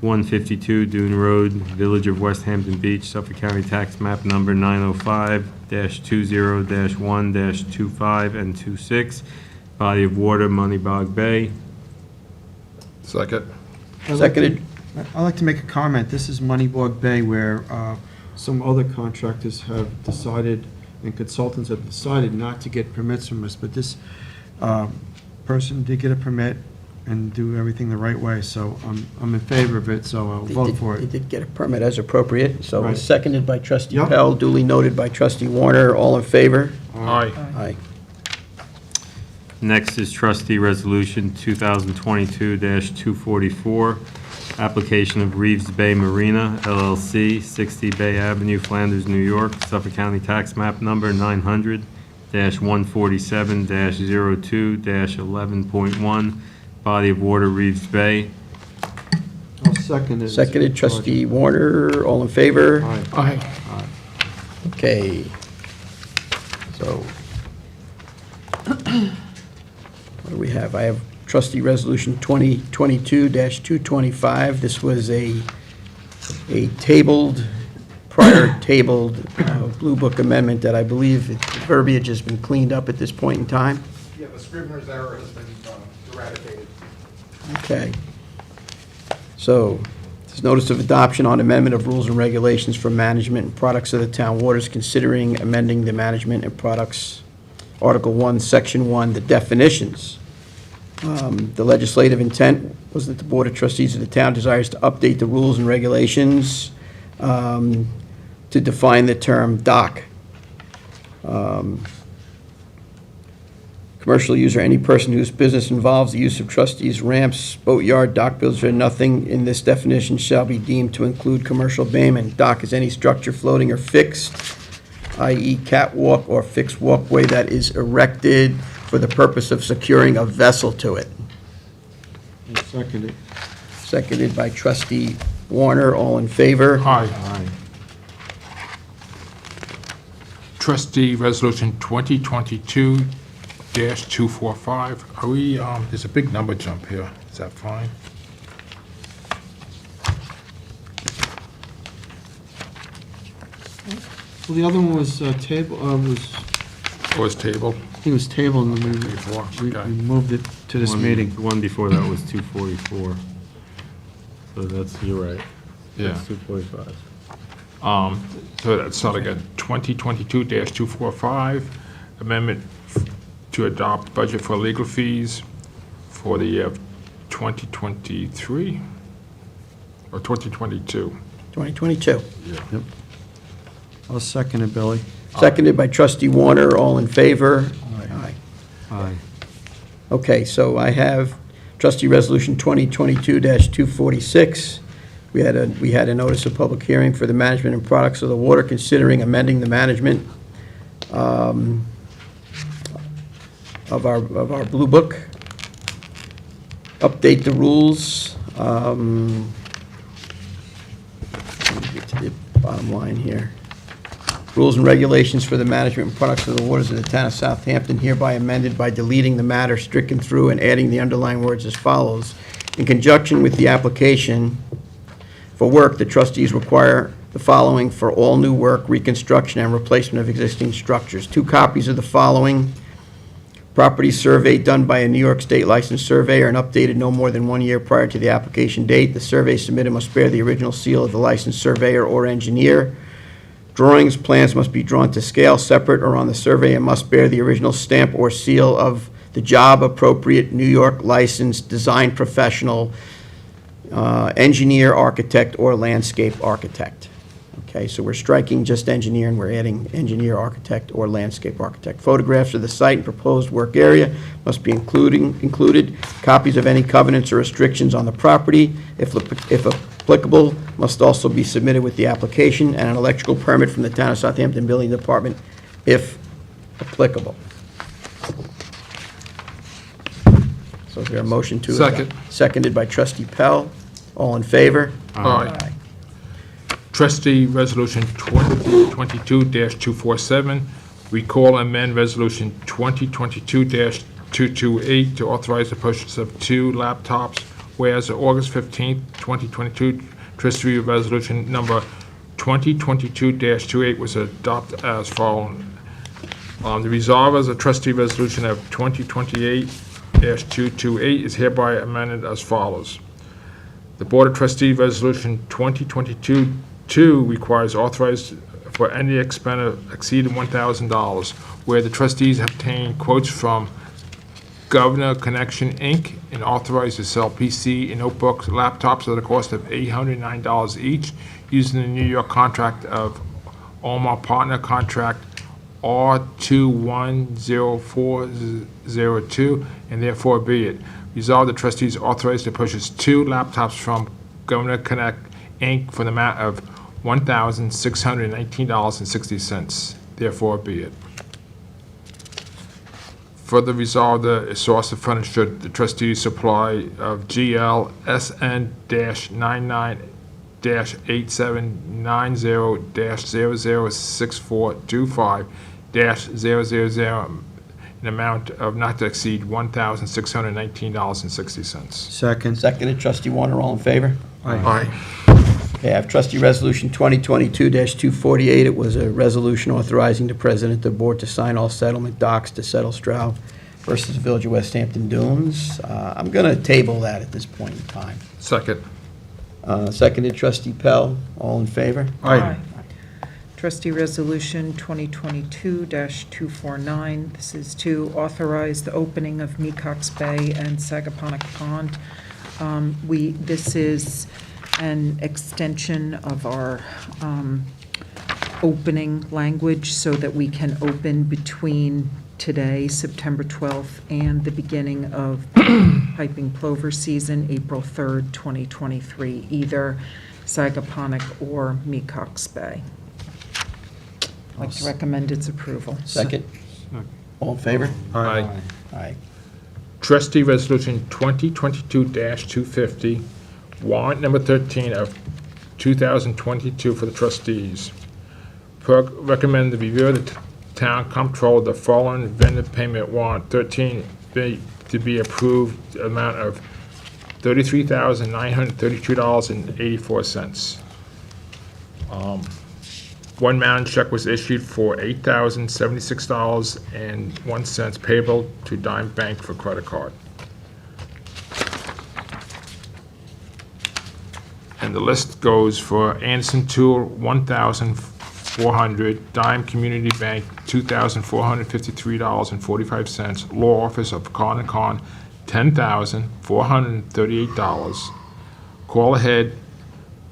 152 Dune Road, Village of West Hampton Beach, Suffolk County Tax Map Number 905-20-1-25 and 26, body of water, Moneybog Bay. Second. Seconded. I'd like to make a comment. This is Moneybog Bay where some other contractors have decided and consultants have decided not to get permits from us, but this person did get a permit and do everything the right way, so I'm in favor of it, so I'll vote for He it. did get a permit as appropriate, so it was Right. seconded by Trustee Yep. Pell, duly noted by Trustee Warner, all in favor? Aye. Aye. Next is Trustee Resolution 2022-244. application of Reeves Bay Marina LLC, 60 Bay Avenue, Flanders, New York, Suffolk County Tax Map Number 900-147-02-11.1, body of water Reeves Bay. I'll second it. Seconded, trustee Warner, all in favor? Aye. Okay. So, what do we have? I have trustee resolution 2022-225. This was a prior tabled Blue Book amendment that I believe the verbiage has been cleaned up at this point in time. Yeah, the Scrivener's error has been eradicated. Okay. So, this notice of adoption on amendment of rules and regulations for management and products of the town waters, considering amending the management and products, Article 1, Section 1, the definitions. The legislative intent was that the Board of Trustees of the town desires to update the rules and regulations to define the term dock. Commercial user, any person whose business involves the use of trustees, ramps, boatyard, dock buildings, or nothing in this definition shall be deemed to include commercial bayment. Dock is any structure floating or fixed, i.e. catwalk or fixed walkway that is erected for the purpose of securing a vessel to it. Seconded. Seconded by trustee Warner, all in favor? Aye. Trustee Resolution 2022-245. Are we, there's a big number jump here. Is that fine? Well, the other one was Was tabled? I think it was tabled, and then we moved it to this meeting. The one before that was 244. So that's, you're right. Yeah. That's 245. So that's not again, 2022-245, amendment to adopt budget for legal fees for the year of 2023 or 2022? 2022. Yep. I'll second it, Billy. Seconded by trustee Warner, all in favor? Aye. Aye. Okay, so I have trustee resolution 2022-246. We had a notice of public hearing for the management and products of the water, considering amending the management of our Blue Book. Update the rules. Let me get to the bottom line here. Rules and regulations for the management and products of the waters of the town of Southampton hereby amended by deleting the matter stricken through and adding the underlying words as follows. In conjunction with the application for work, the trustees require the following for all new work, reconstruction, and replacement of existing structures. 2 copies of the following: property survey done by a New York State licensed surveyor and updated no more than 1 year prior to the application date. The survey submitted must bear the original seal of the licensed surveyor or engineer. Drawings, plans must be drawn to scale, separate or on the survey, and must bear the original stamp or seal of the job appropriate New York licensed design professional, engineer, architect, or landscape architect. Okay, so we're striking just engineer and we're adding engineer, architect, or landscape architect. Photographs of the site and proposed work area must be included. Copies of any covenants or restrictions on the property, if applicable, must also be submitted with the application, and an electrical permit from the Town of Southampton Building Department, if applicable. So is there a motion to adopt? Second. Seconded by trustee Pell. All in favor? Aye. Trustee Resolution 2022-247, recall and amend Resolution 2022-228 to authorize the purchase of 2 laptops, whereas August 15th, 2022, Trustee Resolution number 2022-28 was adopted as follows. The resolve as a Trustee Resolution of 2028-228 is hereby amended as follows. The Board of Trustees Resolution 2022-2 requires authorized for any expense exceeding $1,000, where the trustees have obtained quotes from Governor Connection, Inc., and authorized to sell PC and notebooks, laptops at a cost of $809 each, using the New York contract of Omar Partner Contract R210402, and therefore be it. Resolve the trustees authorized to purchase 2 laptops from Governor Connect, Inc., for the amount of $1,619.60. Therefore be it. Further resolved, the source of funding should the trustees supply of GL SN-99-8790-006425-000 an amount of not to exceed $1,619.60. Second. Seconded, trustee Warner, all in favor? Aye. Okay, I have trustee resolution 2022-248. It was a resolution authorizing the president of the board to sign all settlement docs to settle Stroud versus Village of West Hampton Dunes. I'm going to table that at this point in time. Second. Seconded, trustee Pell, all in favor? Aye. Trustee Resolution 2022-249. This is to authorize the opening of Mecox Bay and Sagaponack Pond. This is an extension of our opening language so that we can open between today, September 12th, and the beginning of piping plover season, April 3rd, 2023, either Sagaponack or Mecox Bay. I'd like to recommend its approval. Second. All in favor? Aye. Aye. Trustee Resolution 2022-250, warrant number 13 of 2022 for the trustees. Recommend the review of the town comptroller the following vendor payment warrant 13 to be approved, amount of $33,932.84. One mountain check was issued for $8,076.01 payable to Dime Bank for credit card. And the list goes for Anderson Tool, $1,400, Dime Community Bank, $2,453.45, Law Office of Con and Con, $10,438, Call Ahead,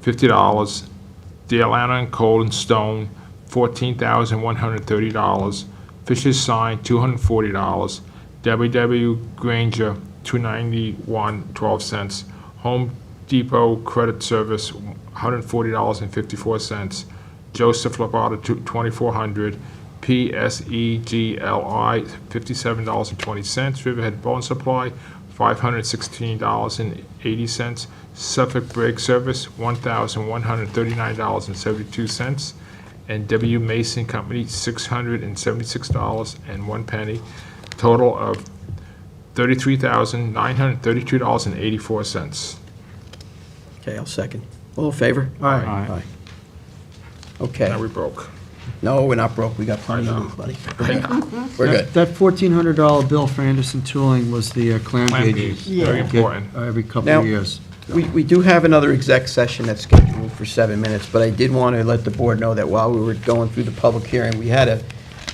$50, Dealana and Coal and Stone, $14,130, Fisher's Sign, $240, W.W. Granger, $291.12, Home Depot Credit Service, $140.54, Joseph Labata, $2,400, PSEGLI, $57.20, Riverhead Bone Supply, $516.80, Suffolk Brake Service, $1,139.72, and W. Mason Company, $676.01, total of $33,932.84. Okay, I'll second. All in favor? Aye. Okay. Now we broke. No, we're not broke. We got plenty of room, buddy. We're good. That $1,400 bill for Anderson Tooling was the clam Clam gauges. gauge, very that we get, important. Every couple Now, of years. We do have another exec session that's scheduled for 7 minutes, but I did want to let the board know that while we were going through the public hearing, we had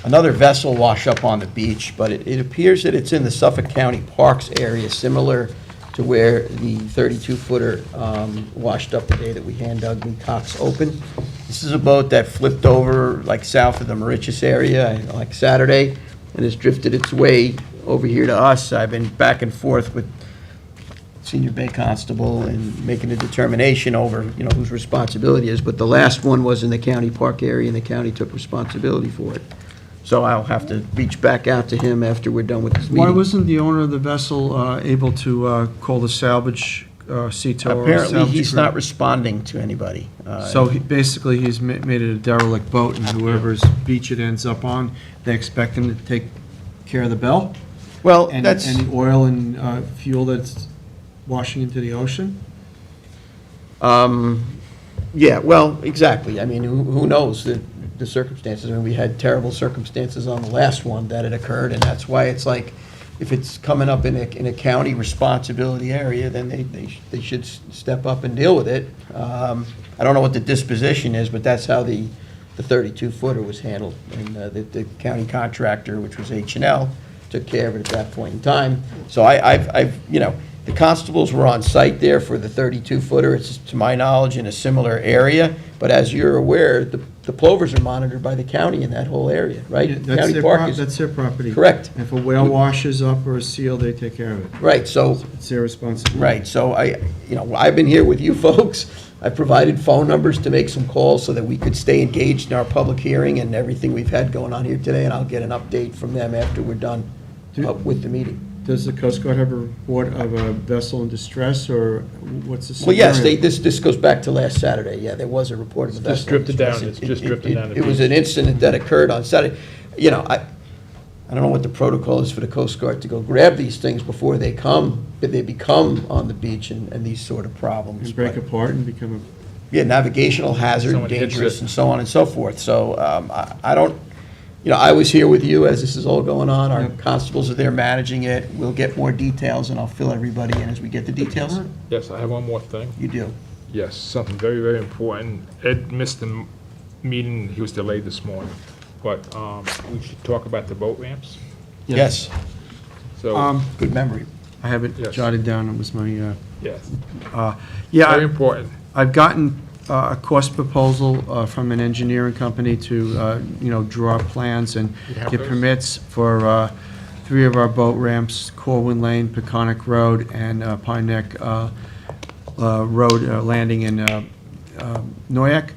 another vessel wash up on the beach, but it appears that it's in the Suffolk County Parks area, similar to where the 32-footer washed up the day that we hand dug the Cox open. This is a boat that flipped over like south of the Mauritius area like Saturday and has drifted its way over here to us. I've been back and forth with Senior Bay Constable and making a determination over, whose responsibility is, but the last one was in the county park area and the county took responsibility for it. So I'll have to reach back out to him after we're done with this meeting. Why wasn't the owner of the vessel able to call the salvage sea tow? Apparently, he's not responding to anybody. So basically, he's made it a derelict boat, and whoever's beach it ends up on, they expect him to take care of the bell? Well, And that's... the oil and fuel that's washing into the ocean? Yeah, well, exactly. I mean, who knows the circumstances? I mean, we had terrible circumstances on the last one that had occurred, and that's why it's like, if it's coming up in a county responsibility area, then they should step up and deal with it. I don't know what the disposition is, but that's how the 32-footer was handled. And the county contractor, which was H&L, took care of it at that point in time. So I've the constables were on site there for the 32-footer. It's, to my knowledge, in a similar area. But as you're aware, the the plovers are monitored by the county in that whole area, right? That's County their park is. that's their property. Correct. If a whale washes up or a seal, they take care of it. Right, so, It's their responsibility. right, so I've been here with you folks. I've provided phone numbers to make some calls so that we could stay engaged in our public hearing and everything we've had going on here today, and I'll get an update from them after we're done with the meeting. Does the Coast Guard have a report of a vessel in distress, or what's the Well, yes, scenario? this goes back to last Saturday. Yeah, there was a report of a vessel. Just drifted down. distress. It's just drifting down the It was beach. an incident that occurred on Saturday. I don't know what the protocol is for the Coast Guard to go grab these things before they become on the beach and these sort of problems. And break But, apart and become a... yeah, navigational hazard, Someone hits dangerous, it. and so on and so forth. So I don't, I was here with you as this is all going on. Our constables are there managing it. We'll get more details, and I'll fill everybody in as we get the details. Yes, I have one more thing. You do. Yes, something very, very important. Ed missed the meeting, he was delayed this morning, but we should talk about the boat ramps. Yes. So, Good memory. I have it Yes. jotted down, it was my, yes, yeah, very important. I've gotten a cost proposal from an engineering company to, draw plans and You have get those? permits for 3 of our boat ramps, Corwin Lane, Peconic Road, and Pine Neck Road landing in Noyak.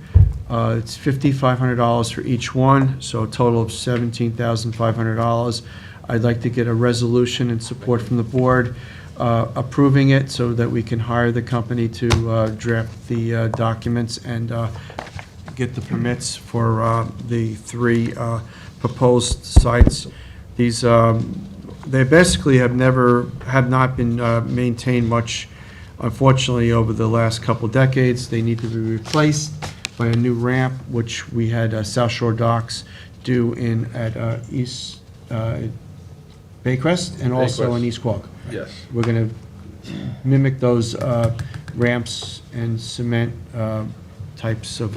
It's $5,500 for each one, so a total of $17,500. I'd like to get a resolution and support from the board approving it so that we can hire the company to draft the documents and get the permits for the 3 proposed sites. These, they basically have not been maintained much, unfortunately, over the last couple decades. They need to be replaced by a new ramp, which we had South Shore Docks do at East Baycrest and also Baycrest. in East Quogue. Yes. We're going to mimic those ramps and cement types of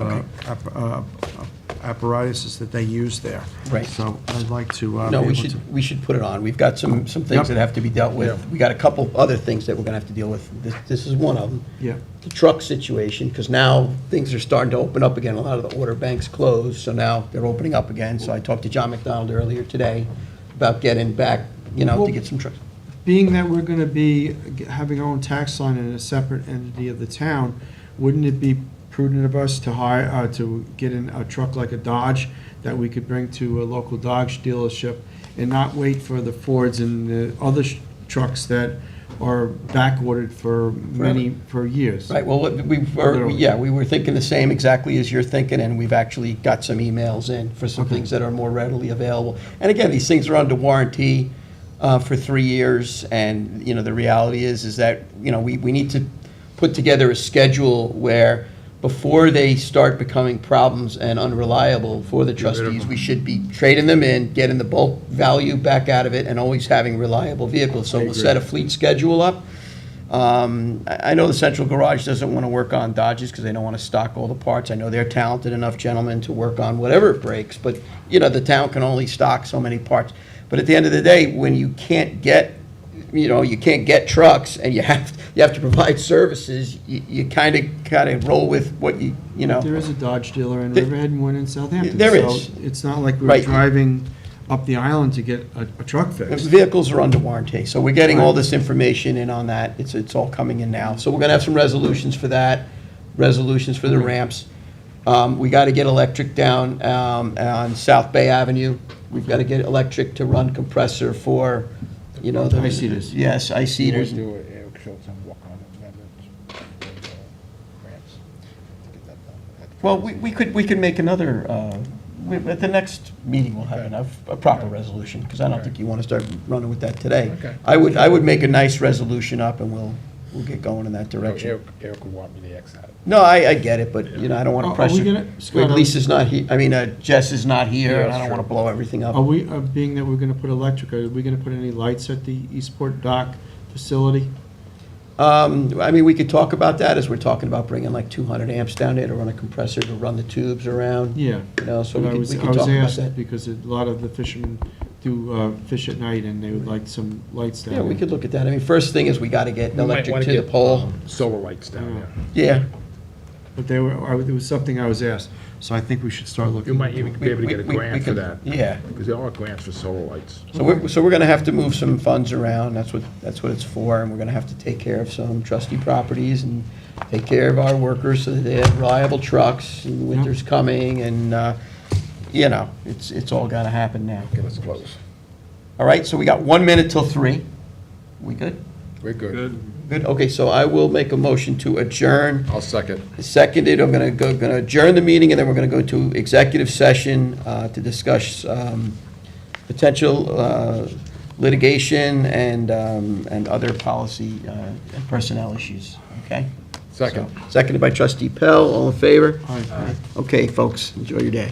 apparatuses that they use there. Right. So I'd like to No, be we able to- should put it on. We've got some things Yep. that have to be dealt with. We got a couple other things that we're gonna have to deal with. This is one of them. Yeah. The truck situation, because now things are starting to open up again. A lot of the order banks closed, so now they're opening up again. So I talked to John McDonald earlier today about getting back, to get some trucks. Being that we're going to be having our own tax line in a separate entity of the town, wouldn't it be prudent of us to hire, to get in a truck like a Dodge that we could bring to a local Dodge dealership and not wait for the Fords and the other trucks that are back ordered for years? Right, well, we were thinking the same exactly as you're thinking, and we've actually got some emails in for some things that are more readily available. And again, these things are under warranty for 3 years, and, the reality is that, we need to put together a schedule where before they start becoming problems and unreliable for the trustees, we should be trading them in, getting the bulk value back out of it, and always having reliable vehicles. So we'll set a fleet schedule up. I know the Central Garage doesn't want to work on Dodges because they don't want to stock all the parts. I know they're talented enough gentlemen to work on whatever breaks, but, the town can only stock so many parts. But at the end of the day, when you can't get trucks and you have to provide services, you kind of roll with what you. There is a Dodge dealer in Riverhead and one in Southampton. There so is. It's not like we're Right. driving up the island to get a truck The fixed. vehicles are under warranty, so we're getting all this information in on that. It's all coming in now. So we're gonna have some resolutions for that, resolutions for the ramps. We gotta get electric down on South Bay Avenue. We've gotta get electric to run compressor for, the. Ice heaters. Yes, ice heaters. Well, we could make another, at the next meeting, we'll have a proper resolution, because I don't think you want to start running with that today. Okay. I would make a nice resolution up, and we'll get going in that direction. Eric would want me to X out. No, I get it, but, I don't want to Are we pressure. gonna- Scott, Lisa's not here, Jess is not here, and I don't Yeah, want to blow everything up. Are we, being that we're going to put electric, are we going to put any lights at the Eastport Dock facility? We could talk about that, as we're talking about bringing like 200 amps down there to run a compressor to run the tubes around. Yeah. So But we I was could talk about asked that. because a lot of the fishermen do fish at night, and they would like some lights down Yeah, we there. could look at that. First thing is we got to get We might electric wanna to the get, pole. Solar lights down there. Yeah. But it was something I was asked. So I think we should start looking. You might even be able to get a We- we grant for could- that. yeah. Because there are grants for solar lights. So we're going to have to move some funds around, that's what it's for, and we're going to have to take care of some trustee properties and take care of our workers so that they have reliable trucks, and winter's coming, and, it's all got to happen now. Okay, let's close. All right, so we got 1 minute till 3. We good? We're good. Good, okay, so I will make a motion to adjourn. I'll second. Seconded, I'm going to adjourn the meeting, and then we're going to go to executive session to discuss potential litigation and other policy and personnel issues, okay? Second. So, seconded by trustee Pell, all in favor? Aye. Okay, folks, enjoy your day.